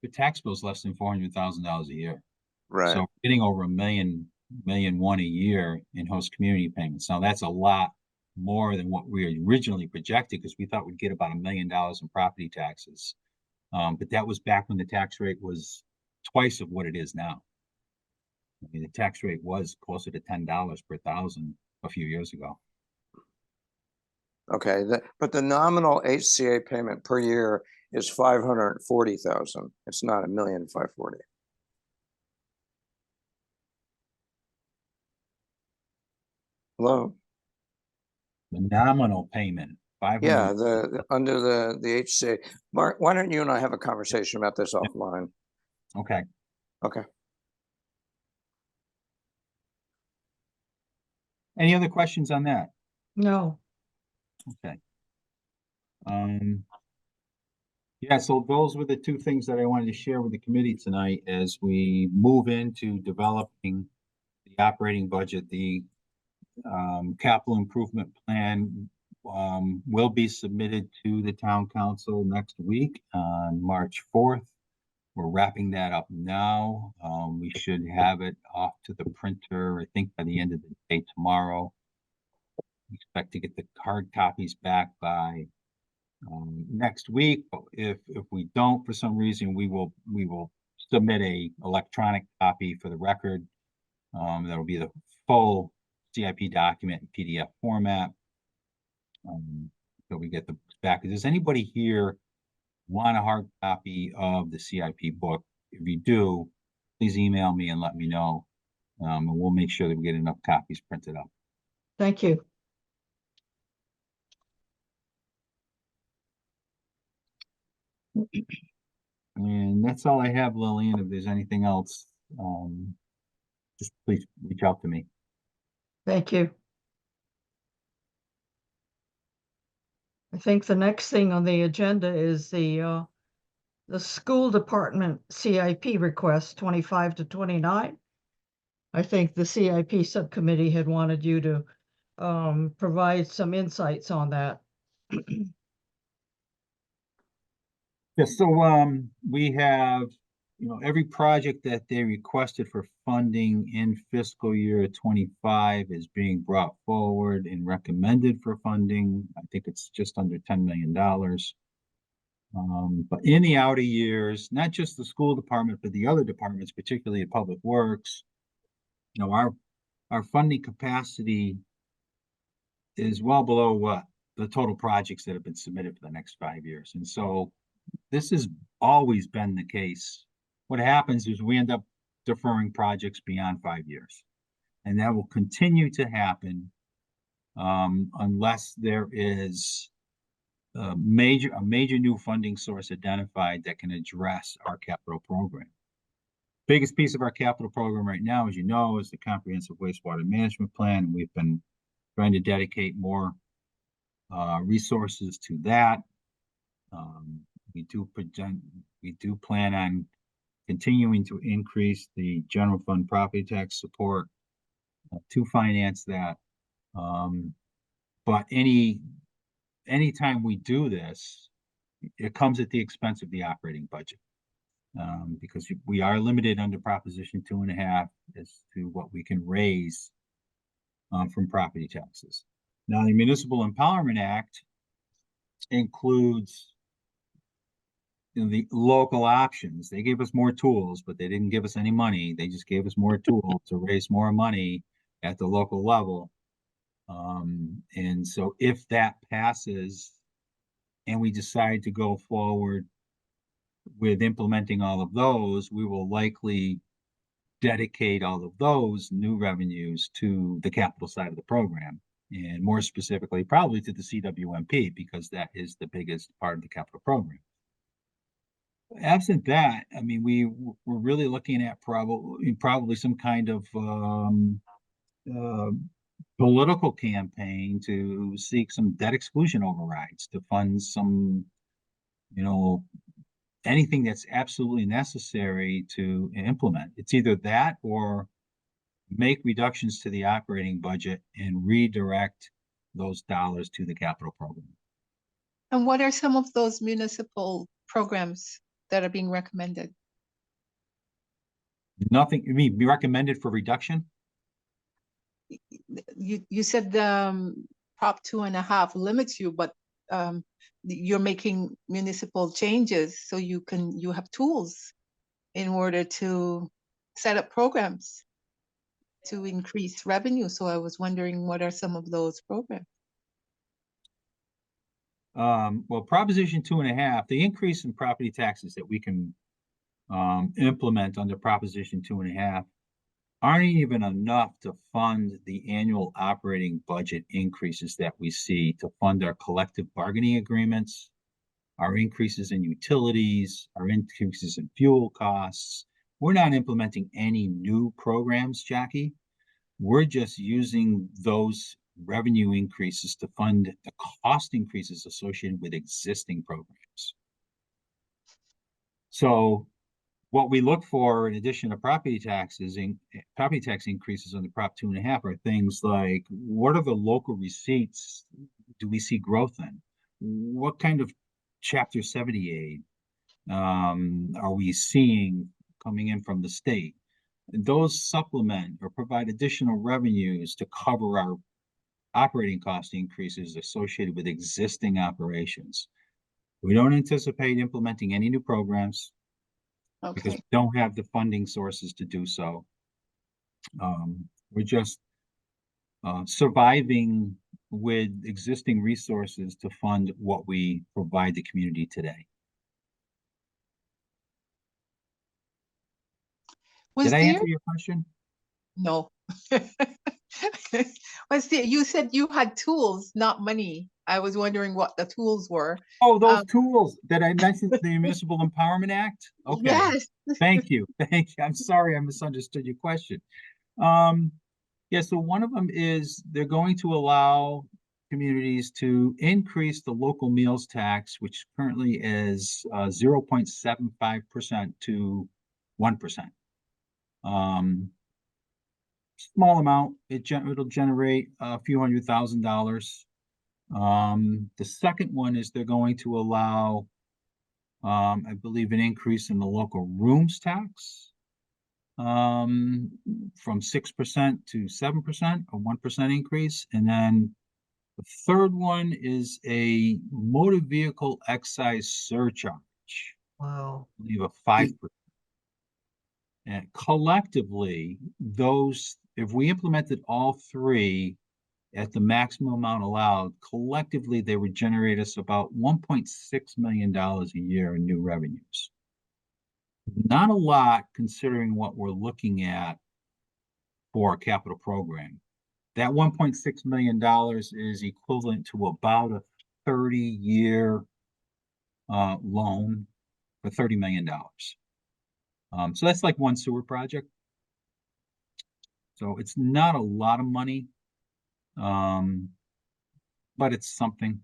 Speaker 6: the tax bill is less than $400,000 a year.
Speaker 7: Right.
Speaker 6: So we're getting over $1 million a year in host community payments. Now that's a lot more than what we originally projected, because we thought we'd get about $1 million in property taxes. But that was back when the tax rate was twice of what it is now. I mean, the tax rate was closer to $10 per thousand a few years ago.
Speaker 7: Okay, but the nominal HCA payment per year is 540,000. It's not 1,540,000. Hello?
Speaker 6: The nominal payment,
Speaker 7: Yeah,
Speaker 6: 500.
Speaker 7: under the HCA. Mark, why don't you and I have a conversation about this offline?
Speaker 6: Okay.
Speaker 7: Okay.
Speaker 6: Any other questions on that?
Speaker 1: No.
Speaker 6: Okay. Yeah, so those were the two things that I wanted to share with the committee tonight as we move into developing the operating budget. The capital improvement plan will be submitted to the town council next week on March 4th. We're wrapping that up now. We should have it off to the printer, I think, by the end of the day tomorrow. We expect to get the hard copies back by next week. But if we don't, for some reason, we will submit a electronic copy for the record. That'll be the full CIP document in PDF format. So we get the back. Does anybody here want a hard copy of the CIP book? If you do, please email me and let me know. And we'll make sure that we get enough copies printed up.
Speaker 1: Thank you.
Speaker 6: And that's all I have, Lillian. If there's anything else, just please reach out to me.
Speaker 1: Thank you. I think the next thing on the agenda is the school department CIP request 25 to 29. I think the CIP subcommittee had wanted you to provide some insights on that.
Speaker 6: Yeah, so we have, every project that they requested for funding in fiscal year 25 is being brought forward and recommended for funding. I think it's just under $10 million. But in the outer years, not just the school department, but the other departments, particularly in Public Works, our funding capacity is well below what the total projects that have been submitted for the next 5 years. And so this has always been the case. What happens is we end up deferring projects beyond 5 years. And that will continue to happen unless there is a major new funding source identified that can address our capital program. Biggest piece of our capital program right now, as you know, is the comprehensive wastewater management plan. And we've been trying to dedicate more resources to that. We do plan on continuing to increase the general fund property tax support to finance that. But anytime we do this, it comes at the expense of the operating budget. Because we are limited under Proposition 2.5 as to what we can raise from property taxes. Now, the Municipal Empowerment Act includes the local options. They gave us more tools, but they didn't give us any money. They just gave us more tools to raise more money at the local level. And so if that passes and we decide to go forward with implementing all of those, we will likely dedicate all of those new revenues to the capital side of the program. And more specifically, probably to the CWMP, because that is the biggest part of the capital program. Absent that, I mean, we're really looking at probably some kind of political campaign to seek some debt exclusion overrides to fund some, anything that's absolutely necessary to implement. It's either that or make reductions to the operating budget and redirect those dollars to the capital program.
Speaker 8: And what are some of those municipal programs that are being recommended?
Speaker 6: Nothing, you mean, be recommended for reduction?
Speaker 8: You said Prop 2.5 limits you, but you're making municipal changes so you have tools in order to set up programs to increase revenue. So I was wondering, what are some of those programs?
Speaker 6: Well, Proposition 2.5, the increase in property taxes that we can implement under Proposition 2.5 aren't even enough to fund the annual operating budget increases that we see to fund our collective bargaining agreements, our increases in utilities, our increases in fuel costs. We're not implementing any new programs, Jackie. We're just using those revenue increases to fund the cost increases associated with existing programs. So what we look for in addition to property tax increases under Prop 2.5 are things like, what are the local receipts do we see growth in? What kind of Chapter 70 aid are we seeing coming in from the state? Those supplement or provide additional revenues to cover our operating cost increases associated with existing operations. We don't anticipate implementing any new programs because we don't have the funding sources to do so. We're just surviving with existing resources to fund what we provide the community today. Did I answer your question?
Speaker 8: No. You said you had tools, not money. I was wondering what the tools were.
Speaker 6: Oh, those tools that I mentioned, the Municipal Empowerment Act? Okay.
Speaker 8: Yes.
Speaker 6: Thank you. Thank you. I'm sorry I misunderstood your question. Yeah, so one of them is they're going to allow communities to increase the local meals tax, which currently is 0.75% to 1%. Small amount, it'll generate a few $100,000. The second one is they're going to allow, I believe, an increase in the local rooms tax from 6% to 7%, a 1% increase. And then the third one is a motor vehicle excise surcharge.
Speaker 1: Wow.
Speaker 6: I believe a 5%. And collectively, those, if we implemented all three at the maximum amount allowed, collectively, they would generate us about $1.6 million a year in new revenues. Not a lot considering what we're looking at for a capital program. That $1.6 million is equivalent to about a 30-year loan for $30 million. So that's like one sewer project. So it's not a lot of money, but it's something.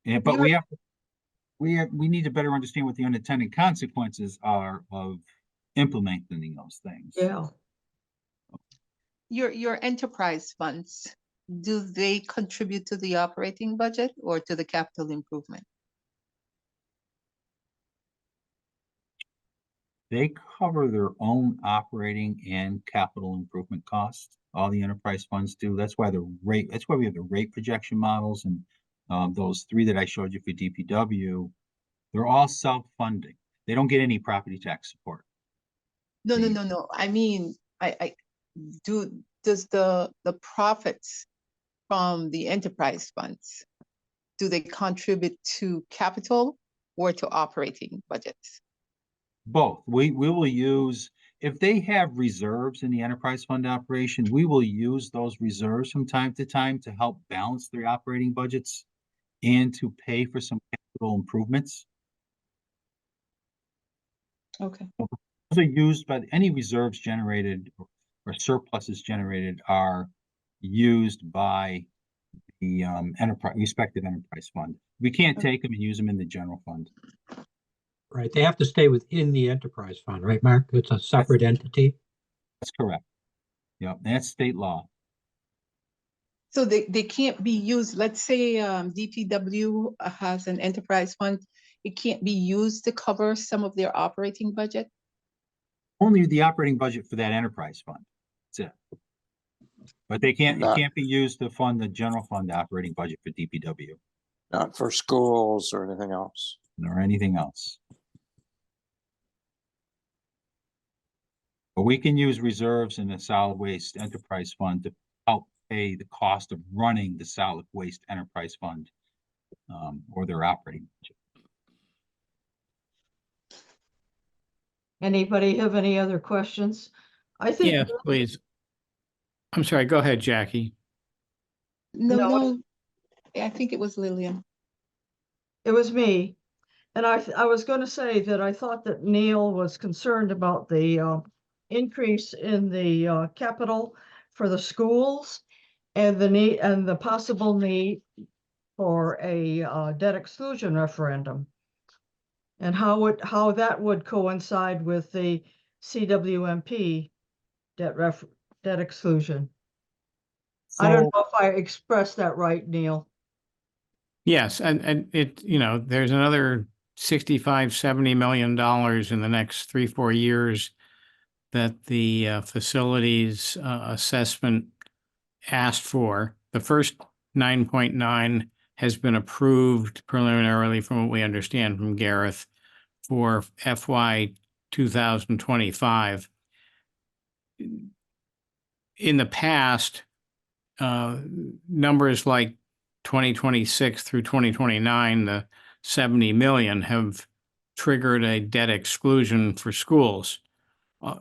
Speaker 6: And but we need to better understand what the unintended consequences are of implementing those things.
Speaker 1: Yeah.
Speaker 8: Your enterprise funds, do they contribute to the operating budget or to the capital improvement?
Speaker 6: They cover their own operating and capital improvement costs. All the enterprise funds do. That's why we have the rate projection models and those three that I showed you for DPW They're all self-funding. They don't get any property tax support.
Speaker 8: No, no,
Speaker 6: The-
Speaker 8: no, no. I mean, does the profits from the enterprise funds, do they contribute to capital or to operating budgets?
Speaker 6: Both. We will use, if they have reserves in the enterprise fund operation, we will use those reserves from time to time to help balance their operating budgets and to pay for some capital improvements.
Speaker 8: Okay.
Speaker 6: Those are used by any reserves generated or surpluses generated are used by the enterprise, respective enterprise fund. We can't take them and use them in the general fund.
Speaker 5: Right, they have to stay within the enterprise fund, right, Mark? It's a separate entity.
Speaker 6: That's correct. Yep, that's state law.
Speaker 8: So they can't be used, let's say DPW has an enterprise fund, it can't be used to cover some of their operating budget?
Speaker 6: Only the operating budget for that enterprise fund. That's it. But they can't, it
Speaker 7: Not-
Speaker 6: can't be used to fund the general fund operating budget for DPW
Speaker 7: Not for schools or anything else.
Speaker 6: or anything else. But we can use reserves in the solid waste enterprise fund to help pay the cost of running the solid waste enterprise fund or their operating budget.
Speaker 1: Anybody have any other questions? I think.
Speaker 9: Yes, please. I'm sorry, go ahead, Jackie.
Speaker 8: No,
Speaker 1: No.
Speaker 8: no, I think it was Lillian.
Speaker 1: It was me. And I was going to say that I thought that Neil was concerned about the increase in the capital for the schools and the need and the possible need for a debt exclusion referendum. And how that would coincide with the CWMP debt exclusion. I don't know if I expressed that right, Neil.
Speaker 9: Yes, and it, there's another $65-70 million in the next 3-4 years that the facilities assessment asked for. The first 9.9 has been approved preliminarily, from what we understand from Gareth, for FY 2025. In the past, numbers like 2026 through 2029, the 70 million have triggered a debt exclusion for schools,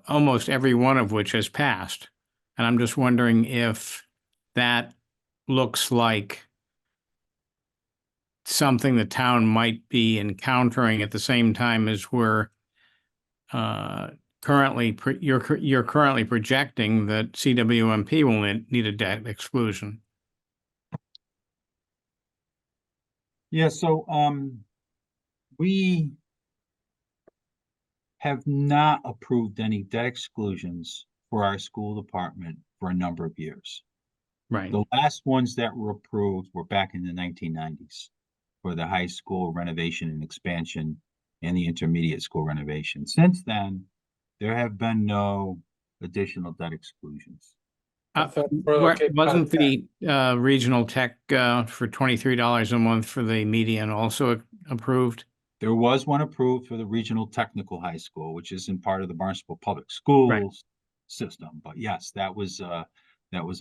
Speaker 9: almost every one of which has passed. And I'm just wondering if that looks like something the town might be encountering at the same time as we're you're currently projecting that CWMP will need a debt exclusion.
Speaker 6: Yeah, so we have not approved any debt exclusions for our school department for a number of years.
Speaker 9: Right.
Speaker 6: The last ones that were approved were back in the 1990s for the high school renovation and expansion and the intermediate school renovation. Since then, there have been no additional debt exclusions.
Speaker 9: Wasn't the regional tech for $23 a month for the median also approved?
Speaker 6: There was one approved for the regional technical high school, which isn't part of the Barnstable Public Schools system. But yes, that was a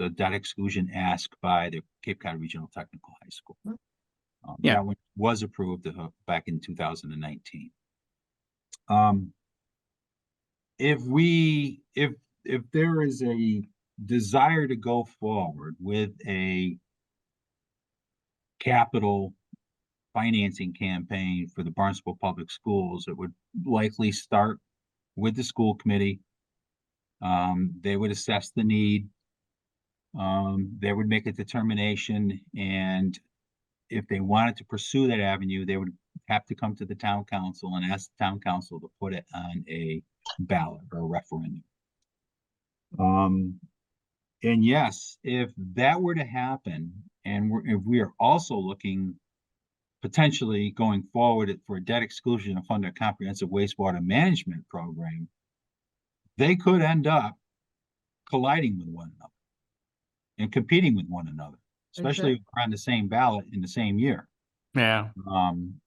Speaker 6: debt exclusion ask by the Cape Cod Regional Technical High School.
Speaker 9: Yeah.
Speaker 6: That one was approved back in 2019. If there is a desire to go forward with a capital financing campaign for the Barnstable Public Schools, it would likely start with the school committee. They would assess the need. They would make a determination, and if they wanted to pursue that avenue, they would have to come to the town council and ask the town council to put it on a ballot or a referendum. And yes, if that were to happen, and if we are also looking potentially going forward for a debt exclusion to fund a comprehensive wastewater management program, they could end up colliding with one another and competing with one another, especially if we're on the same ballot in the same year.
Speaker 9: Yeah.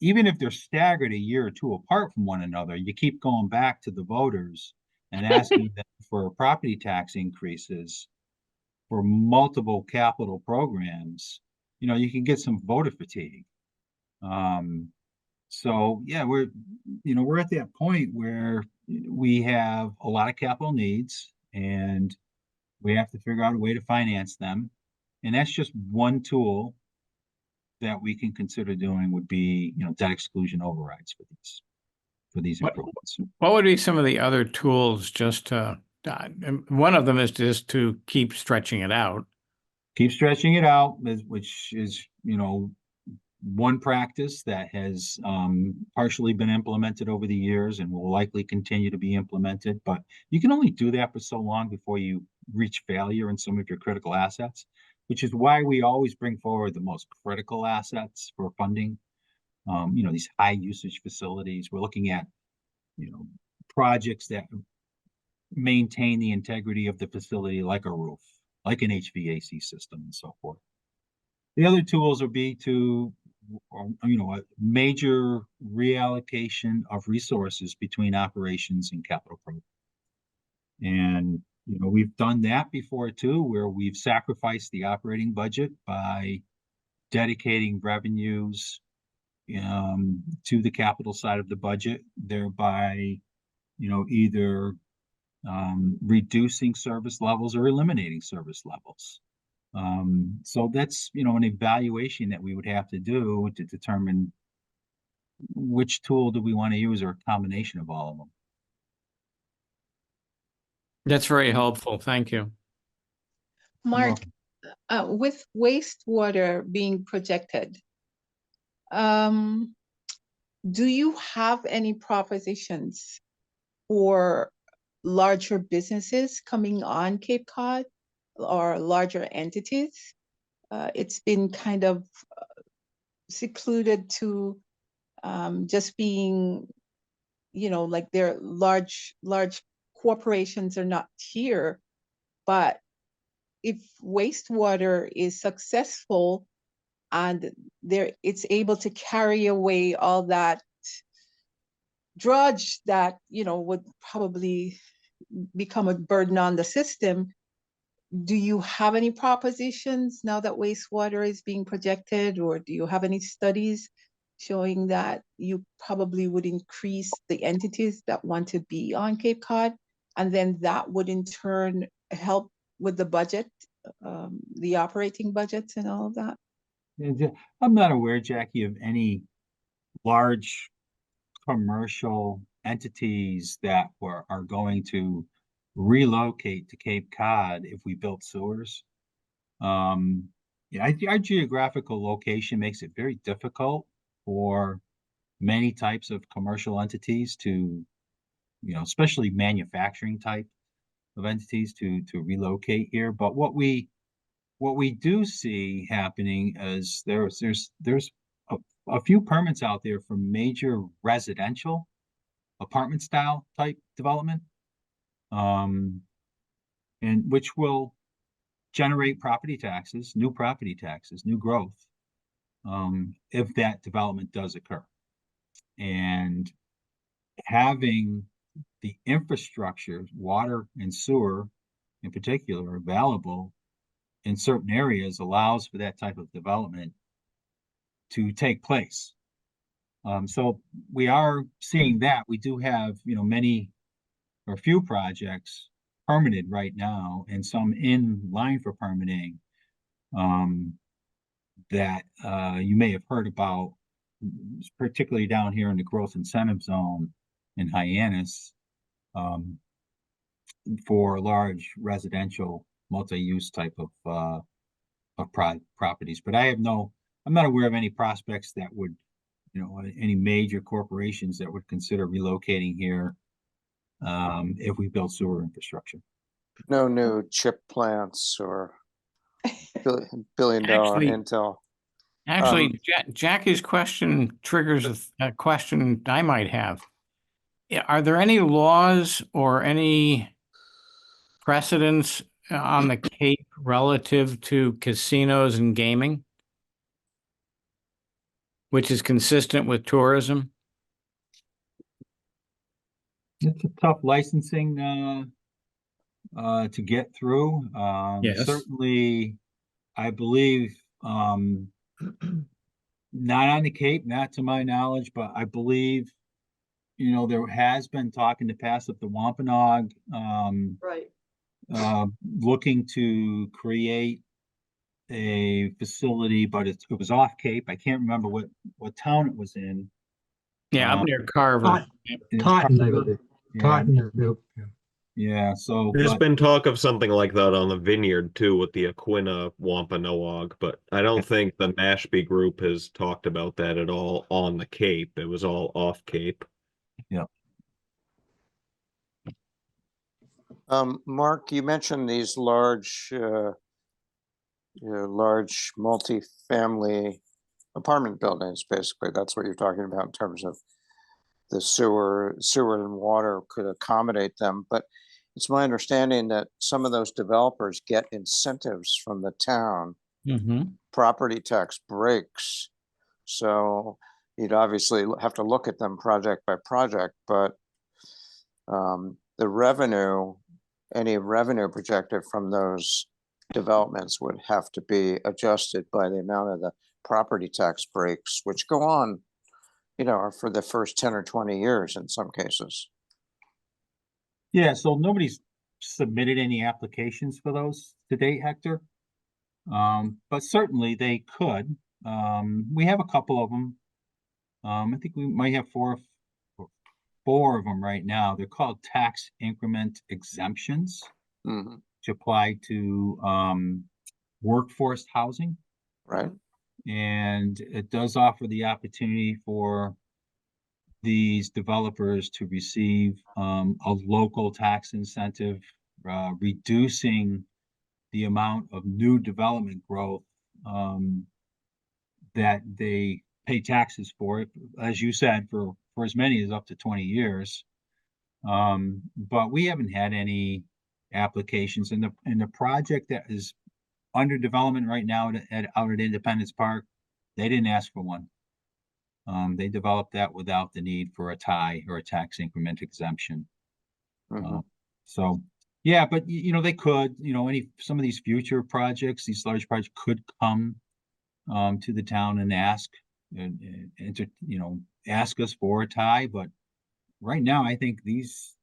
Speaker 6: Even if they're staggered a year or two apart from one another, you keep going back to the voters and asking them for property tax increases for multiple capital programs, you can get some voter fatigue. So yeah, we're at that point where we have a lot of capital needs and we have to figure out a way to finance them. And that's just one tool that we can consider doing would be, debt exclusion overrides for these
Speaker 9: What-
Speaker 6: improvements.
Speaker 9: What would be some of the other tools just to, one of them is just to keep stretching it out.
Speaker 6: Keep stretching it out, which is, one practice that has partially been implemented over the years and will likely continue to be implemented. But you can only do that for so long before you reach failure in some of your critical assets, which is why we always bring forward the most critical assets for funding. These high usage facilities. We're looking at, projects that maintain the integrity of the facility, like a roof, like an HVAC system, and so forth. The other tools would be to, a major reallocation of resources between operations and capital programs. And, we've done that before too, where we've sacrificed the operating budget by dedicating revenues to the capital side of the budget, thereby, either reducing service levels or eliminating service levels. So that's, an evaluation that we would have to do to determine which tool do we want to use or a combination of all of them.
Speaker 9: That's very helpful. Thank you.
Speaker 8: Mark, with wastewater being projected, do you have any propositions for larger businesses coming on Cape Cod or larger entities? It's been kind of secluded to just being, like they're large corporations are not here. But if wastewater is successful and it's able to carry away all that drudge that, would probably become a burden on the system, do you have any propositions now that wastewater is being projected, or do you have any studies showing that you probably would increase the entities that want to be on Cape Cod, and then that would in turn help with the budget, the operating budgets and all of that?
Speaker 6: I'm not aware, Jackie, of any large commercial entities that are going to relocate to Cape Cod if we built sewers. Our geographical location makes it very difficult for many types of commercial entities to, especially manufacturing type of entities to relocate here. But what we do see happening is there's a few permits out there for major residential apartment style type development, and which will generate property taxes, new growth, if that development does occur. And having the infrastructure, water and sewer in particular, available in certain areas allows for that type of development to take place. So we are seeing that. We do have, many or few projects permitted right now and some in line for permitting, that you may have heard about, particularly down here in the growth incentive zone in Hyannis, for large residential multi-use type of properties. But I'm not aware of any prospects that would, any major corporations that would consider relocating here, if we build sewer infrastructure.
Speaker 7: No new chip plants or billion-dollar
Speaker 9: Actually-
Speaker 7: Intel.
Speaker 9: Actually, Jackie's question triggers a question I might have. Are there any laws or any precedents on the Cape relative to casinos and gaming? which is consistent with tourism?
Speaker 6: It's a tough licensing, to get through.
Speaker 9: Yes.
Speaker 6: Certainly, I believe, not on the Cape, not to my knowledge, but I believe, there has been talk in the past of the Wampanoag,
Speaker 1: Right.
Speaker 6: looking to create a facility, but it was off Cape. I can't remember what town it was in.
Speaker 9: Yeah, up near Carver.
Speaker 5: Taunton,
Speaker 6: It was
Speaker 5: Taunton, I
Speaker 6: Carver.
Speaker 5: believe.
Speaker 6: Yeah,
Speaker 5: Taunton, yeah.
Speaker 6: yeah, so,
Speaker 3: There's
Speaker 6: but,
Speaker 3: been talk of something like that on the Vineyard too with the Aquina Wampanoag, but I don't think the Mashpee group has talked about that at all on the Cape. It was all off Cape.
Speaker 7: Mark, you mentioned these large, large multi-family apartment buildings, basically. That's what you're talking about in terms of the sewer and water could accommodate them. But it's my understanding that some of those developers get incentives from the town, property tax breaks. So you'd obviously have to look at them project by project, but the revenue, any revenue projected from those developments would have to be adjusted by the amount of the property tax breaks, which go on, for the first 10 or 20 years in some cases.
Speaker 6: yeah, so nobody's submitted any applications for those to date, Hector. But certainly they could. We have a couple of them. I think we might have four of them right now. They're called tax increment exemptions,
Speaker 7: Mhm.
Speaker 6: which apply to workforce housing.
Speaker 7: Right.
Speaker 6: And it does offer the opportunity for these developers to receive a local tax incentive, reducing the amount of new development growth that they pay taxes for, as you said, for as many as up to 20 years. But we haven't had any applications in the project that is under development right now out at Independence Park. They didn't ask for one. They developed that without the need for a tie or a tax increment exemption.
Speaker 7: Mhm.
Speaker 6: So, yeah, but they could, some of these future projects, these large projects could come to the town and ask ask us for a tie. But right now, I think these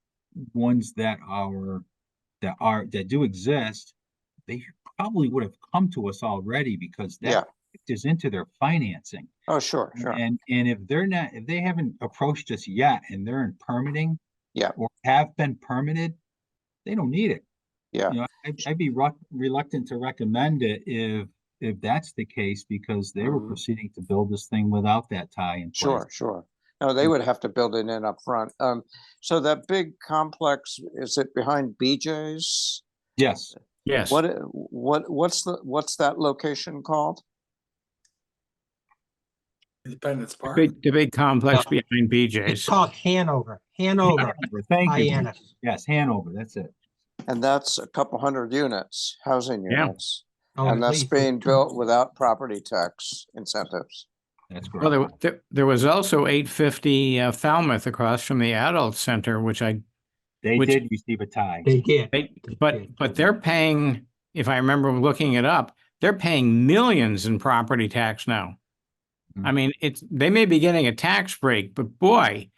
Speaker 6: ones that do exist, they probably would have come to us already because
Speaker 7: Yeah.
Speaker 6: that is into their financing.
Speaker 7: Oh, sure.
Speaker 6: And if they haven't approached us yet and they're in permitting,
Speaker 7: Yeah.
Speaker 6: or have been permitted, they don't need it.
Speaker 7: Yeah.
Speaker 6: I'd be reluctant to recommend it if that's the case, because they were
Speaker 7: Mhm.
Speaker 6: proceeding to build this thing without that tie in place.
Speaker 7: Sure. No, they would have to build it in up front. So that big complex, is it behind BJ's?
Speaker 6: Yes,
Speaker 9: Yes.
Speaker 7: What's that location called?
Speaker 4: Independence Park.
Speaker 9: The big complex behind
Speaker 5: It's
Speaker 9: BJ's.
Speaker 5: called Hanover. Hanover.
Speaker 6: thank you.
Speaker 5: Hyannis.
Speaker 6: Yes, Hanover, that's it.
Speaker 7: And that's a couple hundred units, housing
Speaker 9: Yeah.
Speaker 7: units.
Speaker 5: Oh,
Speaker 7: And
Speaker 5: at
Speaker 7: that's
Speaker 5: least.
Speaker 7: being built without property tax incentives.
Speaker 6: That's correct.
Speaker 9: Well, there was also 850 Falmouth across from the adult center, which
Speaker 6: They
Speaker 9: which-
Speaker 6: did receive a tie.
Speaker 5: They did.
Speaker 9: but they're paying, if I remember looking it up, they're paying millions in property tax now. I mean, they may be getting a tax break, but boy,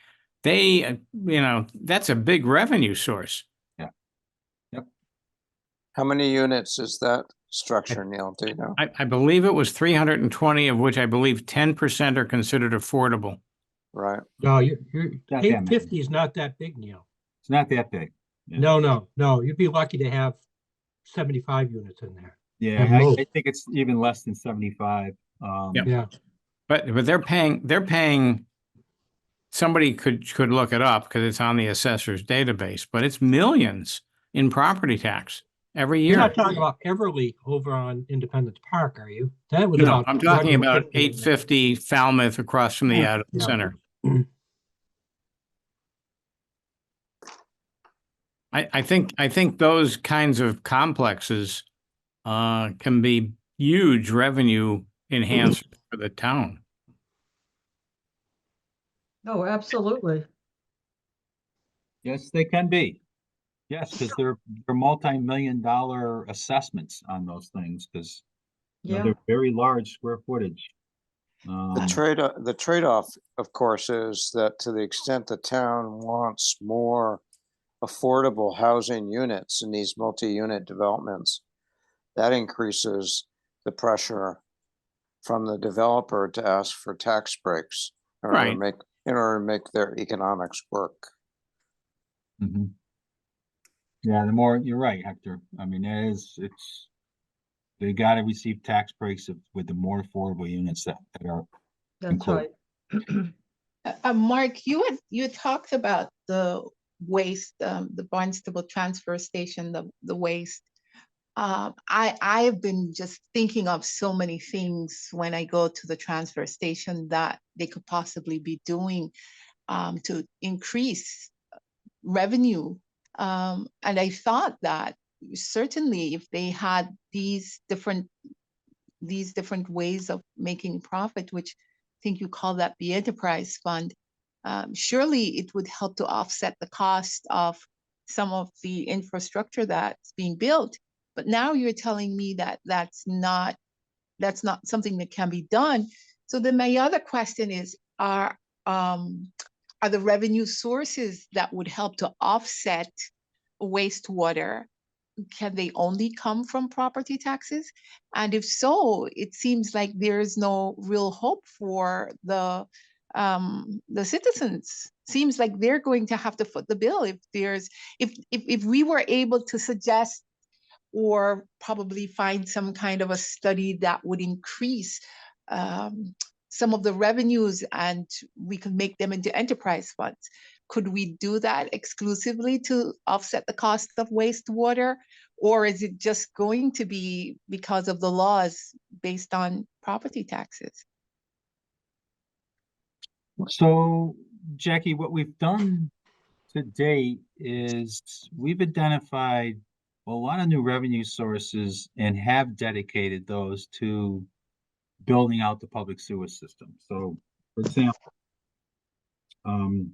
Speaker 9: they, that's a big revenue source.
Speaker 7: How many units is that structure, Neil? Do you know?
Speaker 9: I believe it was 320, of which I believe 10% are considered affordable.
Speaker 7: Right.
Speaker 5: No,
Speaker 6: Not that many.
Speaker 5: 850 is not that big, Neil.
Speaker 6: It's not that big. Yeah.
Speaker 5: No. You'd be lucky to have 75 units in there.
Speaker 6: Yeah,
Speaker 5: At
Speaker 6: I
Speaker 5: most.
Speaker 6: think it's even less than 75.
Speaker 9: Yep.
Speaker 5: Yeah.
Speaker 9: But they're paying, somebody could look it up because it's on the assessor's database, but it's millions in property tax every
Speaker 5: You're
Speaker 9: year.
Speaker 5: not talking about Everly over on Independence Park, are you? That was
Speaker 9: No,
Speaker 5: about.
Speaker 9: I'm talking about
Speaker 5: 250.
Speaker 9: 850 Falmouth across from the
Speaker 5: Yeah,
Speaker 9: adult
Speaker 5: yeah.
Speaker 9: center. I think those kinds of complexes can be huge revenue enhancers for the town.
Speaker 1: Oh, absolutely.
Speaker 6: Yes, they can be. Yes, because they're multi-million dollar assessments on those things, because
Speaker 1: Yeah,
Speaker 6: they're very large square footage.
Speaker 7: The trade-off, of course, is that to the extent the town wants more affordable housing units in these multi-unit developments, that increases the pressure from the developer to ask for tax breaks
Speaker 9: Right.
Speaker 7: in order to make their economics work.
Speaker 6: Mhm. Yeah, the more, you're right, Hector. I mean, they gotta receive tax breaks with the more affordable units that are
Speaker 1: that's
Speaker 6: included.
Speaker 1: right.
Speaker 8: Mark, you had talked about the waste, the Barnstable transfer station, the waste. I have been just thinking of so many things when I go to the transfer station that they could possibly be doing to increase revenue. And I thought that certainly if they had these different ways of making profit, which I think you call that the enterprise fund, surely it would help to offset the cost of some of the infrastructure that's being built. But now you're telling me that that's not something that can be done. So then my other question is, are the revenue sources that would help to offset wastewater, can they only come from property taxes? And if so, it seems like there's no real hope for the citizens. Seems like they're going to have to foot the bill if we were able to suggest or probably find some kind of a study that would increase some of the revenues and we could make them into enterprise funds. Could we do that exclusively to offset the cost of wastewater? Or is it just going to be because of the laws based on property taxes?
Speaker 6: So, Jackie, what we've done to date is we've identified a lot of new revenue sources and have dedicated those to building out the public sewer system. So, for example, um,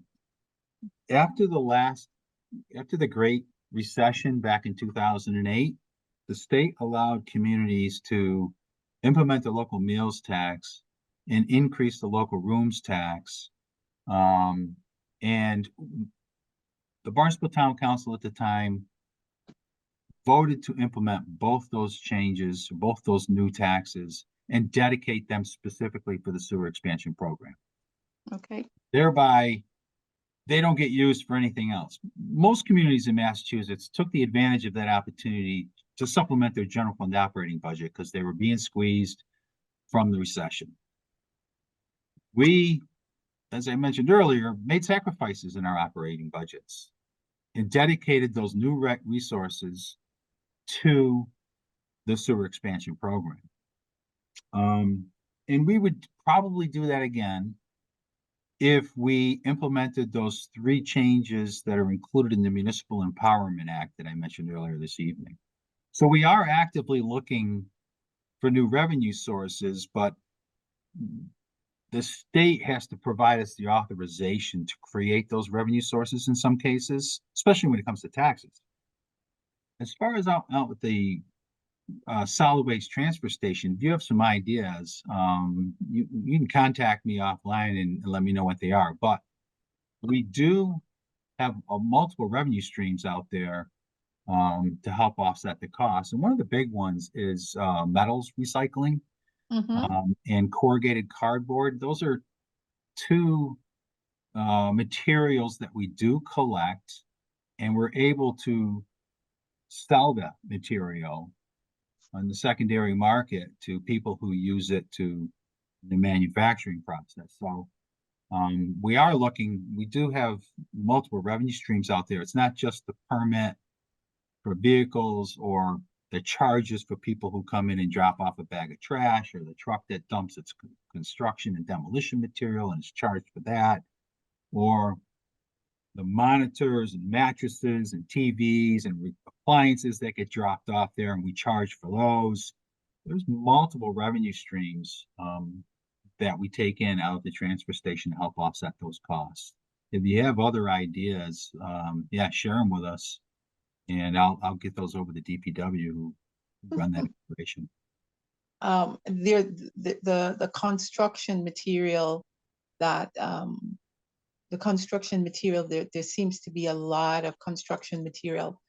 Speaker 6: after the Great Recession back in 2008, the state allowed communities to implement the local meals tax and increase the local rooms tax. And the Barnstable Town Council at the time voted to implement both those changes, both those new taxes, and dedicate them specifically for the sewer expansion program.
Speaker 8: Okay.
Speaker 6: Thereby, they don't get used for anything else. Most communities in Massachusetts took the advantage of that opportunity to supplement their general fund operating budget because they were being squeezed from the recession. We, as I mentioned earlier, made sacrifices in our operating budgets and dedicated those new resources to the sewer expansion program. And we would probably do that again if we implemented those 3 changes that are included in the Municipal Empowerment Act that I mentioned earlier this evening. So we are actively looking for new revenue sources, but the state has to provide us the authorization to create those revenue sources in some cases, especially when it comes to taxes. As far as out with the solid waste transfer station, if you have some ideas, you can contact me offline and let me know what they are. But we do have multiple revenue streams out there to help offset the cost. And one of the big ones is metals recycling and corrugated cardboard. Those are 2 materials that we do collect, and we're able to sell that material on the secondary market to people who use it to the manufacturing process. So we do have multiple revenue streams out there. It's not just the permit for vehicles or the charges for people who come in and drop off a bag of trash, or the truck that dumps its construction and demolition material and is charged for that, or the monitors and mattresses and TVs and appliances that get dropped off there and we charge for those. There's multiple revenue streams that we take in out of the transfer station to help offset those costs. If you have other ideas, yeah, share them with us. And I'll get those over to DPW who run that operation.
Speaker 8: The construction material that there seems to be a lot of construction material.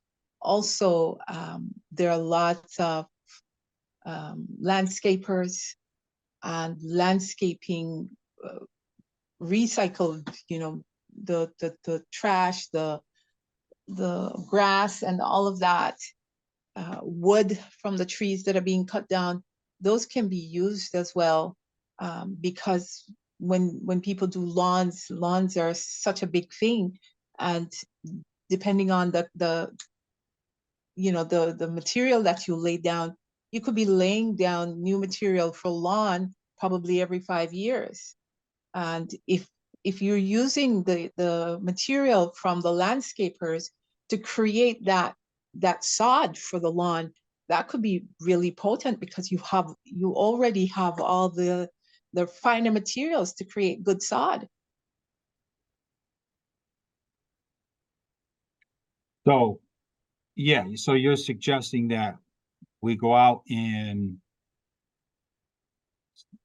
Speaker 8: Also, there are lots of landscapers and landscaping recycled, the trash, the grass and all of that, wood from the trees that are being cut down, those can be used as well, because when people do lawns are such a big thing, and depending on the material that you lay down, you could be laying down new material for lawn probably every 5 years. And if you're using the material from the landscapers to create that sod for the lawn, that could be really potent, because you already have all the finer materials to create good sod.
Speaker 6: So, yeah, so you're suggesting that we go out and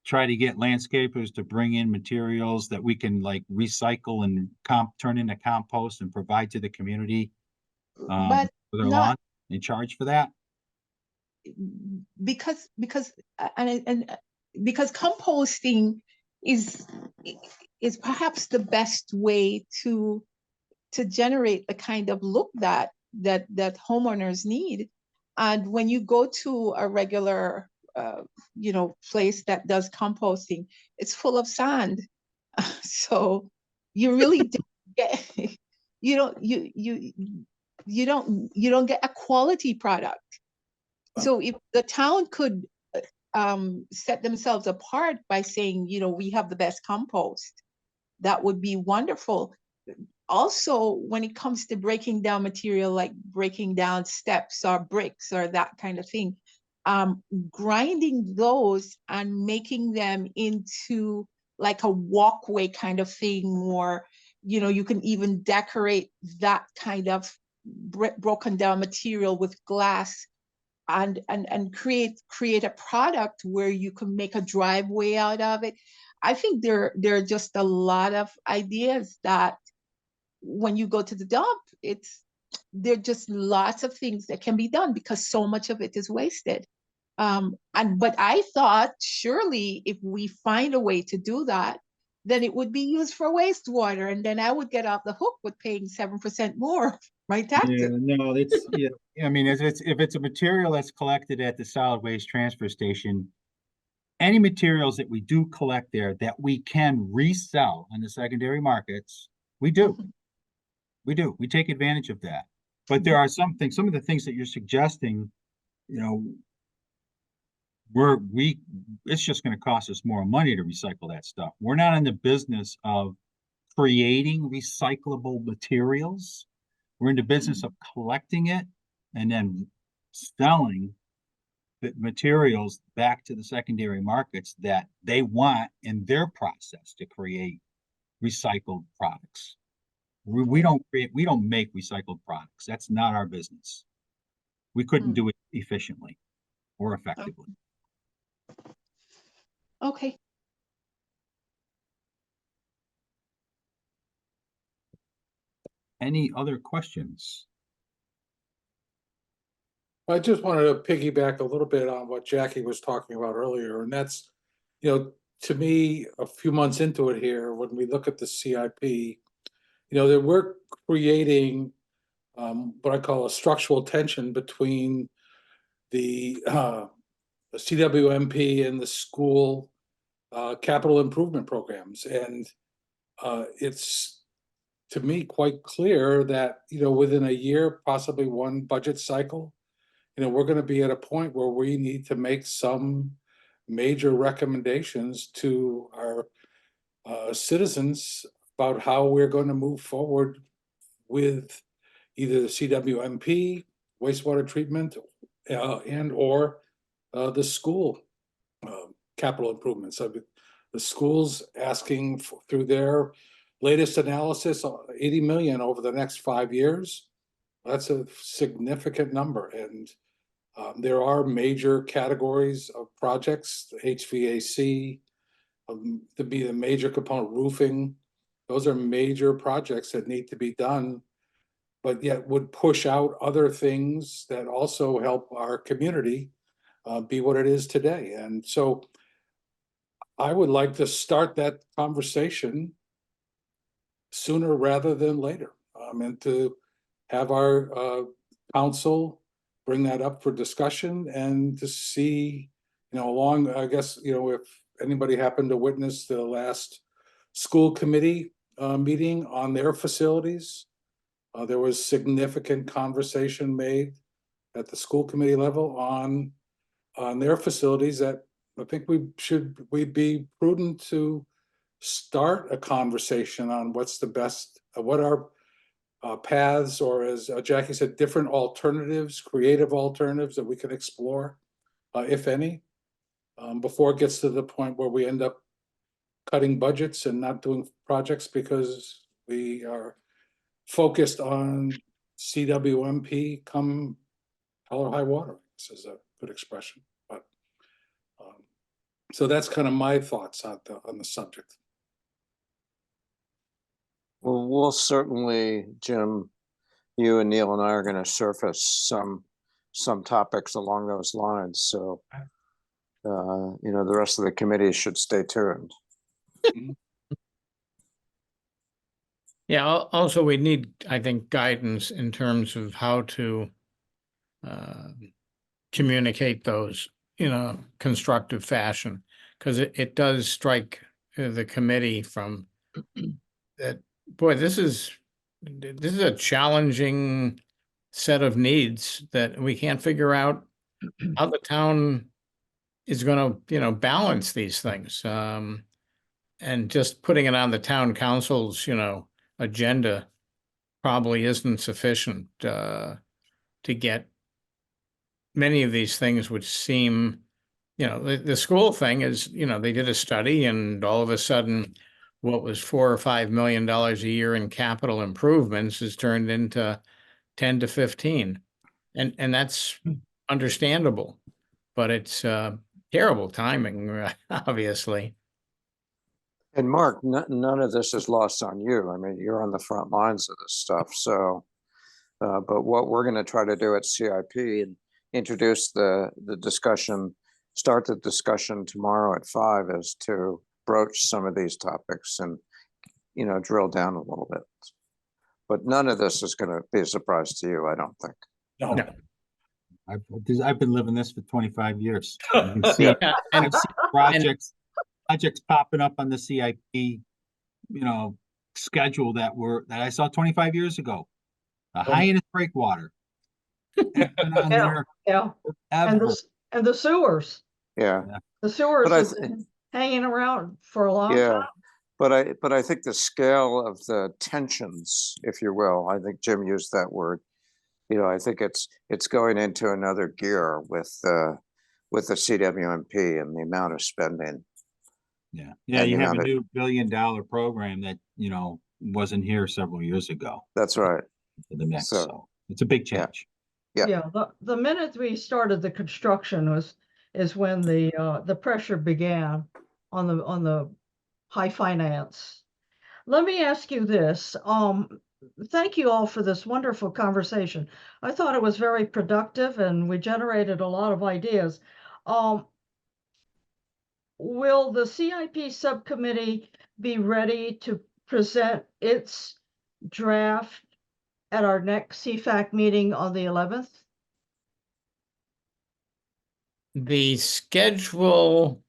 Speaker 6: try to get landscapers to bring in materials that we can like recycle and turn into compost and provide to the community
Speaker 8: But
Speaker 6: for their
Speaker 8: not
Speaker 6: lawn and charge for that?
Speaker 8: because composting is perhaps the best way to generate the kind of look that homeowners need. And when you go to a regular place that does composting, it's full of sand. So you really don't get you don't get a quality product. So if the town could set themselves apart by saying, we have the best compost, that would be wonderful. Also, when it comes to breaking down material, like breaking down steps or bricks or that kind of thing, grinding those and making them into like a walkway kind of thing, or you can even decorate that kind of broken down material with glass, and create a product where you can make a driveway out of it. I think there are just a lot of ideas that when you go to the dump, there are just lots of things that can be done, because so much of it is wasted. But I thought, surely if we find a way to do that, then it would be used for wastewater, and then I would get off the hook with paying 7% more my taxes.
Speaker 6: Yeah, no, it's, yeah, I mean, if it's a material that's collected at the solid waste transfer station, any materials that we do collect there that we can resell in the secondary markets, we do. We take advantage of that. But there are some of the things that you're suggesting, it's just gonna cost us more money to recycle that stuff. We're not in the business of creating recyclable materials. We're in the business of collecting it and then selling the materials back to the secondary markets that they want in their process to create recycled products. We don't make recycled products. That's not our business. We couldn't do it efficiently or effectively.
Speaker 8: Okay.
Speaker 6: Any other questions?
Speaker 4: I just wanted to piggyback a little bit on what Jackie was talking about earlier, and that's, to me, a few months into it here, when we look at the CIP, that we're creating what I call a structural tension between the CWMP and the school capital improvement programs. And it's, to me, quite clear that, within a year, possibly one budget cycle, we're going to be at a point where we need to make some major recommendations to our citizens about how we're going to move forward with either the CWMP, wastewater treatment, and or the school capital improvements. So The schools asking through their latest analysis, 80 million over the next 5 years. That's a significant number. And there are major categories of projects, HVAC, to be the major component, roofing. Those are major projects that need to be done, but yet would push out other things that also help our community be what it is today. And so I would like to start that conversation sooner rather than later, and to have our council bring that up for discussion and to see, along, I guess, if anybody happened to witness the last school committee meeting on their facilities, there was significant conversation made at the school committee level on their facilities that I think we be prudent to start a conversation on what's the best, what are paths, or as Jackie said, different alternatives, creative alternatives that we can explore, if any, before it gets to the point where we end up cutting budgets and not doing projects because we are focused on CWMP come hell or high water. This is a good expression, but so that's kind of my thoughts on the subject.
Speaker 7: Well, we'll certainly, Jim, you and Neil and I are going to surface some topics along those lines. So, the rest of the committee should stay tuned.
Speaker 9: Yeah, also we need, I think, guidance in terms of how to communicate those in a constructive fashion, because it does strike the committee from that, boy, this is a challenging set of needs that we can't figure out how the town is going to, balance these things. And just putting it on the town council's, agenda probably isn't sufficient to get many of these things which seem, the school thing is, they did a study and all of a sudden what was $4 or $5 million a year in capital improvements is turned into 10 to 15. And that's understandable, but it's terrible timing, obviously.
Speaker 7: And Mark, none of this is lost on you. I mean, you're on the front lines of this stuff. So, but what we're going to try to do at CIP and introduce the discussion, start the discussion tomorrow at 5 is to broach some of these topics and, drill down a little bit. But none of this is going to be a surprise to you, I don't think.
Speaker 4: No.
Speaker 6: I've been living this for 25 years. I've seen
Speaker 9: And
Speaker 6: projects popping up on the CIP, schedule that I saw 25 years ago. The Hyannis breakwater. That's been on there
Speaker 1: Yeah. And
Speaker 6: forever.
Speaker 1: the sewers.
Speaker 7: Yeah.
Speaker 1: The sewers
Speaker 7: But
Speaker 1: has been hanging around for a long
Speaker 7: Yeah.
Speaker 1: time.
Speaker 7: But I think the scale of the tensions, if you will, I think Jim used that word. I think it's going into another gear with the CWMP and the amount of spending.
Speaker 6: Yeah,
Speaker 7: And
Speaker 6: you
Speaker 7: the
Speaker 6: have a
Speaker 7: amount of-
Speaker 6: new $1 billion program that, wasn't here several years ago
Speaker 7: That's right.
Speaker 6: to the mix.
Speaker 7: So,
Speaker 6: So it's a big
Speaker 7: yeah.
Speaker 6: change.
Speaker 7: Yeah.
Speaker 1: Yeah, the minute we started the construction is when the pressure began on the high finance. Let me ask you this. Thank you all for this wonderful conversation. I thought it was very productive and we generated a lot of ideas. Will the CIP subcommittee be ready to present its draft at our next CFAC meeting on the 11th?
Speaker 9: the schedule,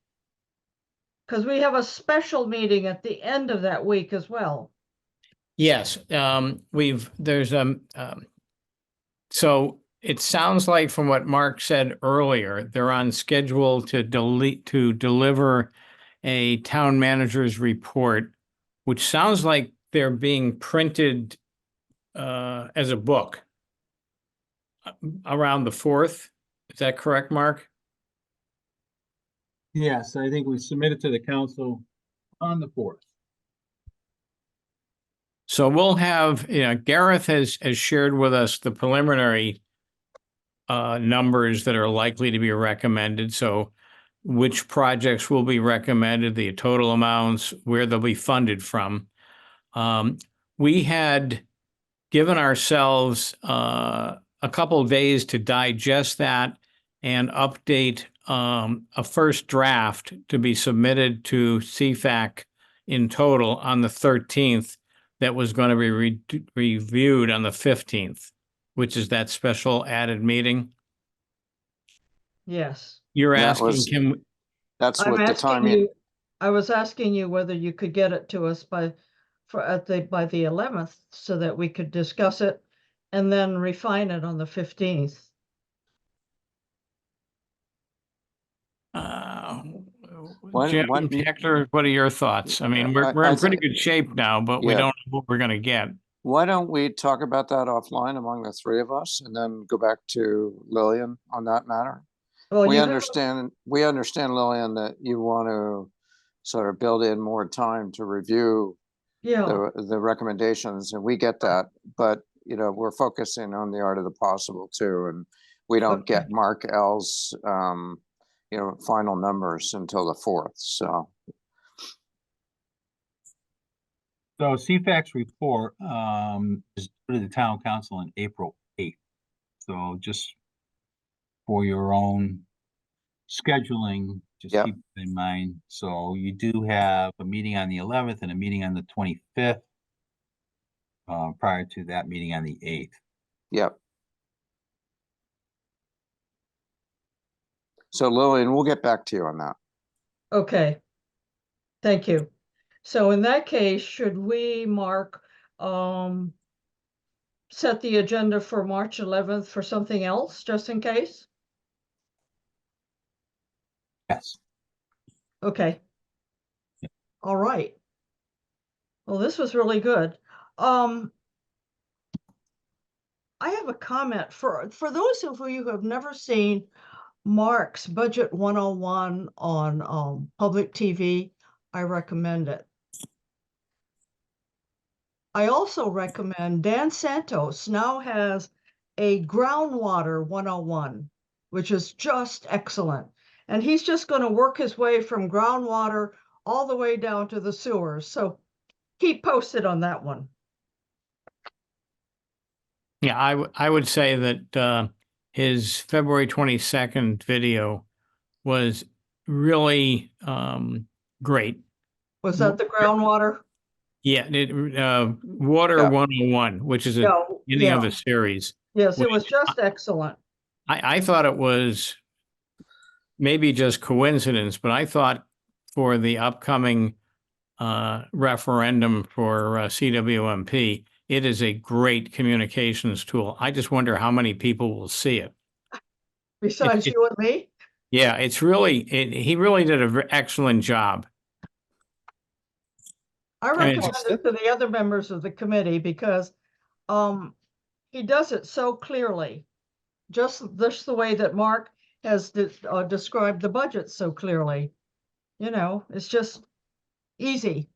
Speaker 1: Because we have a special meeting at the end of that week as well.
Speaker 9: yes, so it sounds like from what Mark said earlier, they're on schedule to deliver a town manager's report, which sounds like they're being printed as a book around the 4th. Is that correct, Mark?
Speaker 6: Yes, I think we submitted to the council on the 4th.
Speaker 9: So we'll have, Gareth has shared with us the preliminary numbers that are likely to be recommended. So which projects will be recommended, the total amounts, where they'll be funded from. We had given ourselves a couple of days to digest that and update a first draft to be submitted to CFAC in total on the 13th that was going to be reviewed on the 15th, which is that special added meeting.
Speaker 1: Yes.
Speaker 9: You're
Speaker 7: That
Speaker 9: asking,
Speaker 7: was-
Speaker 9: can,
Speaker 7: That's
Speaker 1: I'm
Speaker 7: what the
Speaker 1: asking
Speaker 7: timing,
Speaker 1: you, I was asking you whether you could get it to us by the 11th so that we could discuss it and then refine it on the 15th.
Speaker 9: Jim,
Speaker 7: when-
Speaker 9: Hector, what are your thoughts? I mean, we're
Speaker 7: I
Speaker 9: in pretty
Speaker 7: thi-
Speaker 9: good shape now, but we
Speaker 7: Yeah.
Speaker 9: don't know what we're going to get.
Speaker 7: why don't we talk about that offline among the three of us and then go back to Lillian on that matter?
Speaker 1: Well,
Speaker 7: We
Speaker 1: you have-
Speaker 7: understand, Lillian, that you want to sort of build in more time to review
Speaker 1: Yeah,
Speaker 7: the recommendations, and we get that, but we're focusing on the art of the possible too, and we don't get
Speaker 1: Okay.
Speaker 7: Mark L's final numbers until the 4th. So
Speaker 6: So CFAC's report is due to the town council on April 8th. So just for your own scheduling, just
Speaker 7: Yep.
Speaker 6: keep it in mind. So you do have a meeting on the 11th and a meeting on the 25th. Prior to that meeting on the 8th.
Speaker 7: yep. So Lillian, we'll get back to you on that.
Speaker 1: okay. Thank you. So in that case, should we, Mark, set the agenda for March 11th for something else, just in case?
Speaker 6: Yes.
Speaker 1: Okay.
Speaker 6: Yeah.
Speaker 1: All right. Well, this was really good. I have a comment for those of you who have never seen Mark's Budget 101 on public TV. I recommend it. I also recommend Dan Santos now has a groundwater 101, which is just excellent. And he's just going to work his way from groundwater all the way down to the sewers. So keep posted on that one.
Speaker 9: Yeah, I would say that his February 22nd video was really great.
Speaker 1: Was that the groundwater?
Speaker 9: Yeah, Water
Speaker 7: Yeah.
Speaker 9: 101, which is a
Speaker 1: Yeah,
Speaker 9: beginning of
Speaker 1: yeah.
Speaker 9: the series.
Speaker 1: Yes, it was
Speaker 9: Which
Speaker 1: just excellent.
Speaker 9: I thought it was maybe just coincidence, but I thought for the upcoming referendum for CWMP, it is a great communications tool. I just wonder how many people will see it.
Speaker 1: Besides you and me.
Speaker 9: Yeah, it's really, he really did an excellent job.
Speaker 1: I
Speaker 9: mean,
Speaker 1: recommend it to the other members of the committee because he does it so clearly. Just the way that Mark has described the budget so clearly. It's just easy.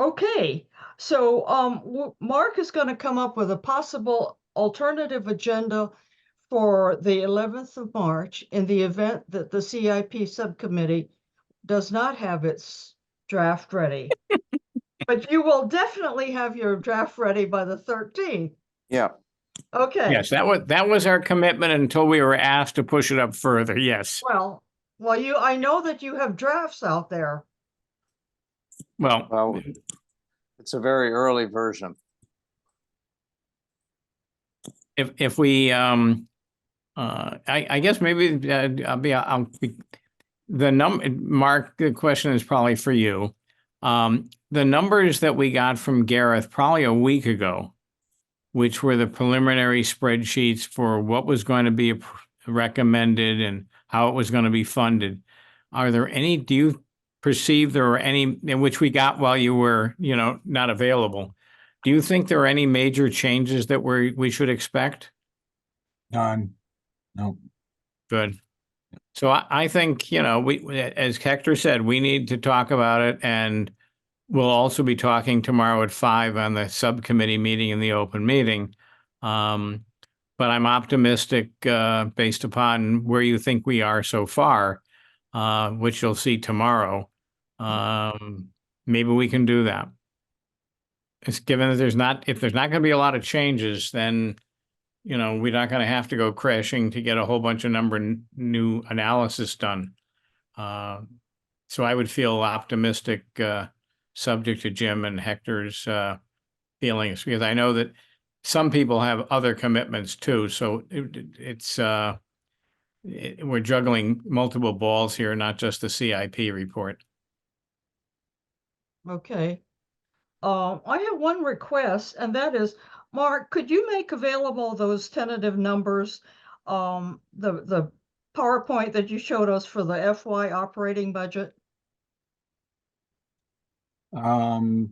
Speaker 1: Okay, so Mark is going to come up with a possible alternative agenda for the 11th of March in the event that the CIP subcommittee does not have its draft ready. But you will definitely have your draft ready by the 13th.
Speaker 7: Yeah.
Speaker 1: Okay.
Speaker 9: Yes, that was our commitment until we were asked to push it up further. Yes.
Speaker 1: Well, I know that you have drafts out there.
Speaker 7: Well, it's a very early version.
Speaker 9: If we, I guess maybe Mark, the question is probably for you. The numbers that we got from Gareth probably a week ago, which were the preliminary spreadsheets for what was going to be recommended and how it was going to be funded. Do you perceive there are any in which we got while you were, not available? Do you think there are any major changes that we should expect?
Speaker 6: None. No.
Speaker 9: Good. So I think, as Hector said, we need to talk about it, and we'll also be talking tomorrow at 5 on the subcommittee meeting in the open meeting. But I'm optimistic, based upon where you think we are so far, which you'll see tomorrow. Maybe we can do that. It's given that if there's not going to be a lot of changes, then we're not going to have to go crashing to get a whole bunch of new analysis done. So I would feel optimistic, subject to Jim and Hector's feelings, because I know that some people have other commitments too. So we're juggling multiple balls here, not just the CIP report.
Speaker 1: Okay. I have one request, and that is, Mark, could you make available those tentative numbers? The PowerPoint that you showed us for the FY operating budget?
Speaker 6: The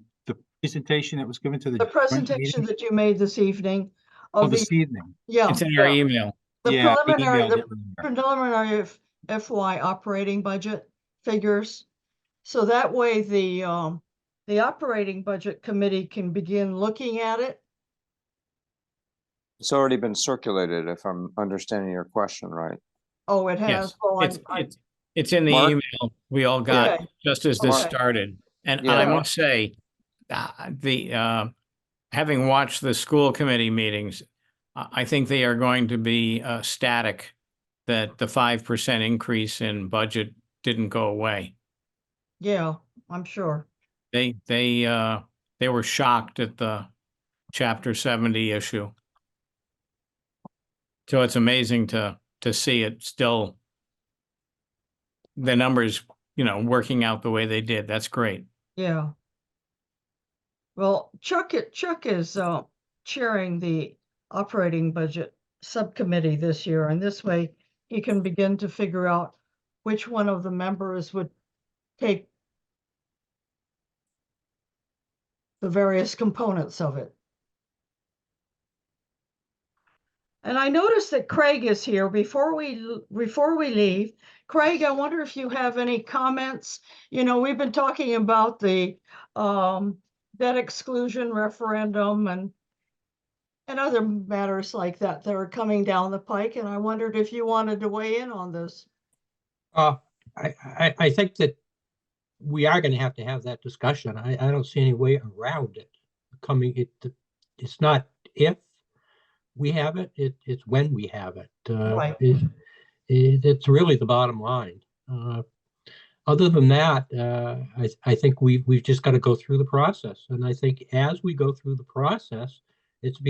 Speaker 6: presentation that was given to
Speaker 1: The
Speaker 6: the joint
Speaker 1: presentation
Speaker 6: meeting.
Speaker 1: that you made this evening
Speaker 6: Oh,
Speaker 1: of the,
Speaker 6: this evening.
Speaker 1: yeah,
Speaker 9: It's in our
Speaker 1: yeah,
Speaker 9: email.
Speaker 1: the
Speaker 6: Yeah, I
Speaker 1: preliminary,
Speaker 6: emailed
Speaker 1: the
Speaker 6: it earlier.
Speaker 1: preliminary FY operating budget figures. So that way the operating budget committee can begin looking at it.
Speaker 7: It's already been circulated, if I'm understanding your question right.
Speaker 1: Oh, it has.
Speaker 9: Yes,
Speaker 1: Well,
Speaker 9: it's in the
Speaker 7: Mark?
Speaker 9: email we all got
Speaker 1: Okay.
Speaker 9: just as this
Speaker 1: Okay.
Speaker 9: started. And
Speaker 7: Yeah,
Speaker 9: I
Speaker 7: Mark.
Speaker 9: must say, having watched the school committee meetings, I think they are going to be static, that the 5% increase in budget didn't go away.
Speaker 1: Yeah, I'm sure.
Speaker 9: They were shocked at the Chapter 70 issue. So it's amazing to see it still, the numbers, working out the way they did. That's great.
Speaker 1: Yeah. Well, Chuck is chairing the operating budget subcommittee this year, and this way he can begin to figure out which one of the members would take the various components of it. And I noticed that Craig is here. Before we leave, Craig, I wonder if you have any comments. We've been talking about the debt exclusion referendum and other matters like that are coming down the pike, and I wondered if you wanted to weigh in on this.
Speaker 5: I think that we are going to have that discussion. I don't see any way around it it's not if we have it, it's when we have it.
Speaker 1: Right.
Speaker 5: It's really the bottom line. Other than that, I think we've just got to go through the process. And I think as we go through the process, it's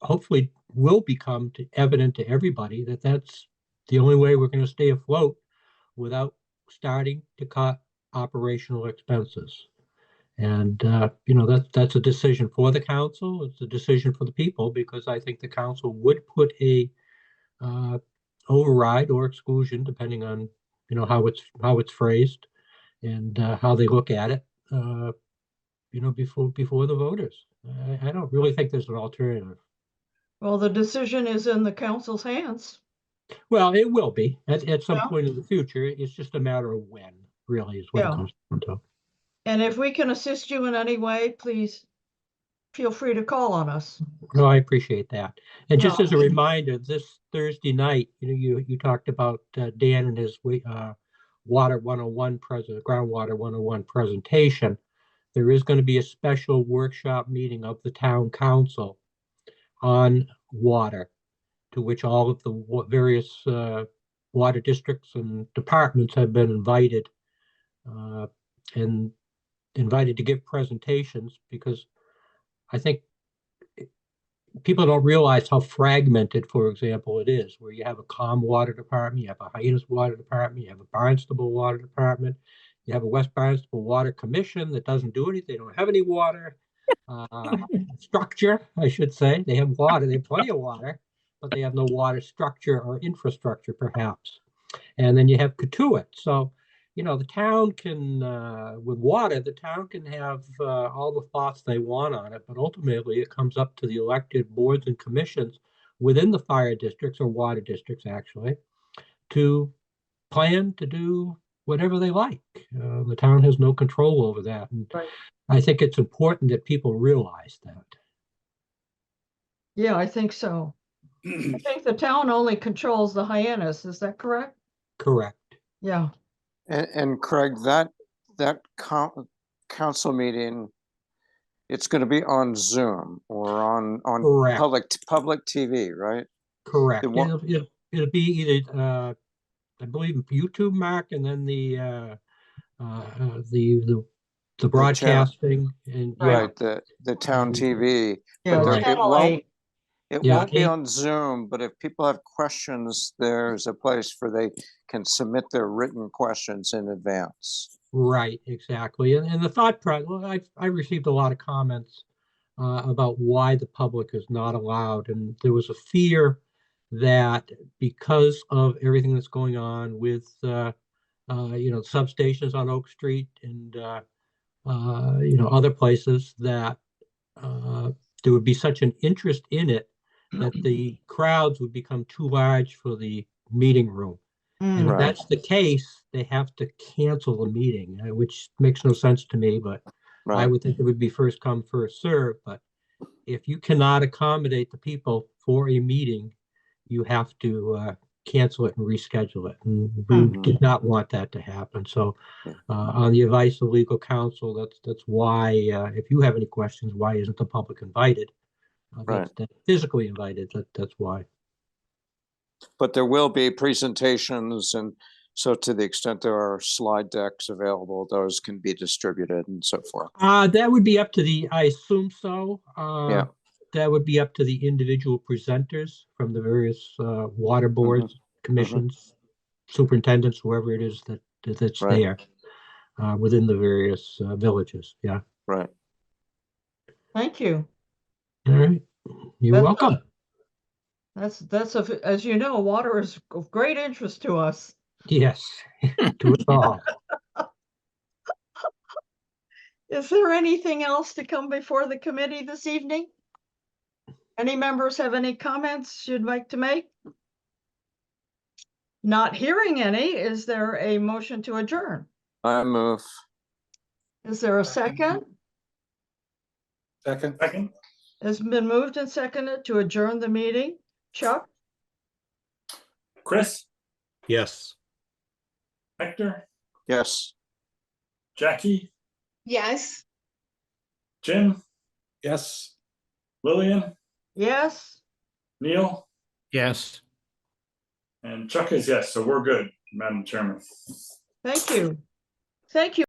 Speaker 5: hopefully will become evident to everybody that that's the only way we're going to stay afloat without starting to cut operational expenses. And, that's a decision for the council. It's a decision for the people, because I think the council would put a override or exclusion, depending on, how it's phrased and how they look at it, before the voters. I don't really think there's an alternative.
Speaker 1: Well, the decision is in the council's hands.
Speaker 5: Well, it will be at some
Speaker 1: Yeah.
Speaker 5: point in the future. It's just a matter of when, really, is what
Speaker 1: Yeah.
Speaker 5: it comes down to.
Speaker 1: And if we can assist you in any way, please feel free to call on us.
Speaker 5: No, I appreciate that. And just
Speaker 1: Yeah.
Speaker 5: as a reminder, this Thursday night, you talked about Dan and his Water 101 groundwater 101 presentation. There is going to be a special workshop meeting of the town council on water, to which all of the various water districts and departments have been invited and invited to give presentations, because I think people don't realize how fragmented, for example, it is, where you have a Calm Water Department, you have a Hyannis Water Department, you have a Barnstable Water Department, you have a West Barnstable Water Commission that doesn't do anything. They don't have any water structure, I should say. They have water, they have plenty of water, but they have no water structure or infrastructure, perhaps. And then you have Katuitt. So, the town can, with water, the town can have all the thoughts they want on it, but ultimately it comes up to the elected boards and commissions within the fire districts, or water districts actually, to plan to do whatever they like. The town has no control over that. And
Speaker 1: Right.
Speaker 5: I think it's important that people realize that.
Speaker 1: Yeah, I think so. I think the town only controls the Hyannis. Is that correct?
Speaker 5: Correct.
Speaker 1: Yeah.
Speaker 7: And Craig, that council meeting, it's going to be on Zoom or on
Speaker 5: Correct.
Speaker 7: public TV, right?
Speaker 5: Correct.
Speaker 7: It won't-
Speaker 5: It'll be either, I believe YouTube, Mark, and then the broadcasting and
Speaker 7: Right, the town TV.
Speaker 1: Yeah,
Speaker 7: But
Speaker 5: Right.
Speaker 1: Channel 8.
Speaker 7: it
Speaker 5: Yeah,
Speaker 7: won't be
Speaker 5: 8.
Speaker 7: on Zoom, but if people have questions, there's a place where they can submit their written questions in advance.
Speaker 5: Right, exactly. And the thought process, well, I received a lot of comments about why the public is not allowed. And there was a fear that because of everything that's going on with, substations on Oak Street and, other places, that there would be such an interest in it that the crowds would become too large for the meeting room. And if
Speaker 7: Right.
Speaker 5: that's the case, they have to cancel the meeting, which makes no sense to me, but I
Speaker 7: Right,
Speaker 5: would think it would be first come, first serve. But if you cannot accommodate the people for a meeting, you have to cancel it and reschedule it. And we
Speaker 7: Mhm.
Speaker 5: did not want that to happen. So
Speaker 7: Yeah.
Speaker 5: on the advice of legal counsel, that's why, if you have any questions, why isn't the public invited? That's physically invited, that's why.
Speaker 7: but there will be presentations, and so to the extent there are slide decks available, those can be distributed and so forth.
Speaker 5: That would be up to I assume so.
Speaker 7: Yeah.
Speaker 5: That would be up to the individual presenters from the various water boards, commissions, superintendents, whoever it is that's
Speaker 7: Right.
Speaker 5: there within the various villages. Yeah.
Speaker 7: Right.
Speaker 1: Thank you.
Speaker 5: All right. You're
Speaker 1: That's-
Speaker 5: welcome.
Speaker 1: As you know, water is of great interest to us.
Speaker 5: Yes. To us all.
Speaker 1: Is there anything else to come before the committee this evening? Any members have any comments you'd like to make? Not hearing any, is there a motion to adjourn?
Speaker 7: I move.
Speaker 1: Is there a second?
Speaker 2: Second,
Speaker 1: It's been moved and seconded to adjourn the meeting. Chuck,
Speaker 2: Chris,
Speaker 3: Yes.
Speaker 2: Hector,
Speaker 7: Yes.
Speaker 2: Jackie,
Speaker 8: Yes.
Speaker 2: Jim,
Speaker 4: Yes.
Speaker 2: Lillian,
Speaker 1: yes?
Speaker 2: Neil,
Speaker 9: Yes.
Speaker 2: and Chuck is yes, so we're good, Madam Chairman.
Speaker 1: Thank you. Thank you.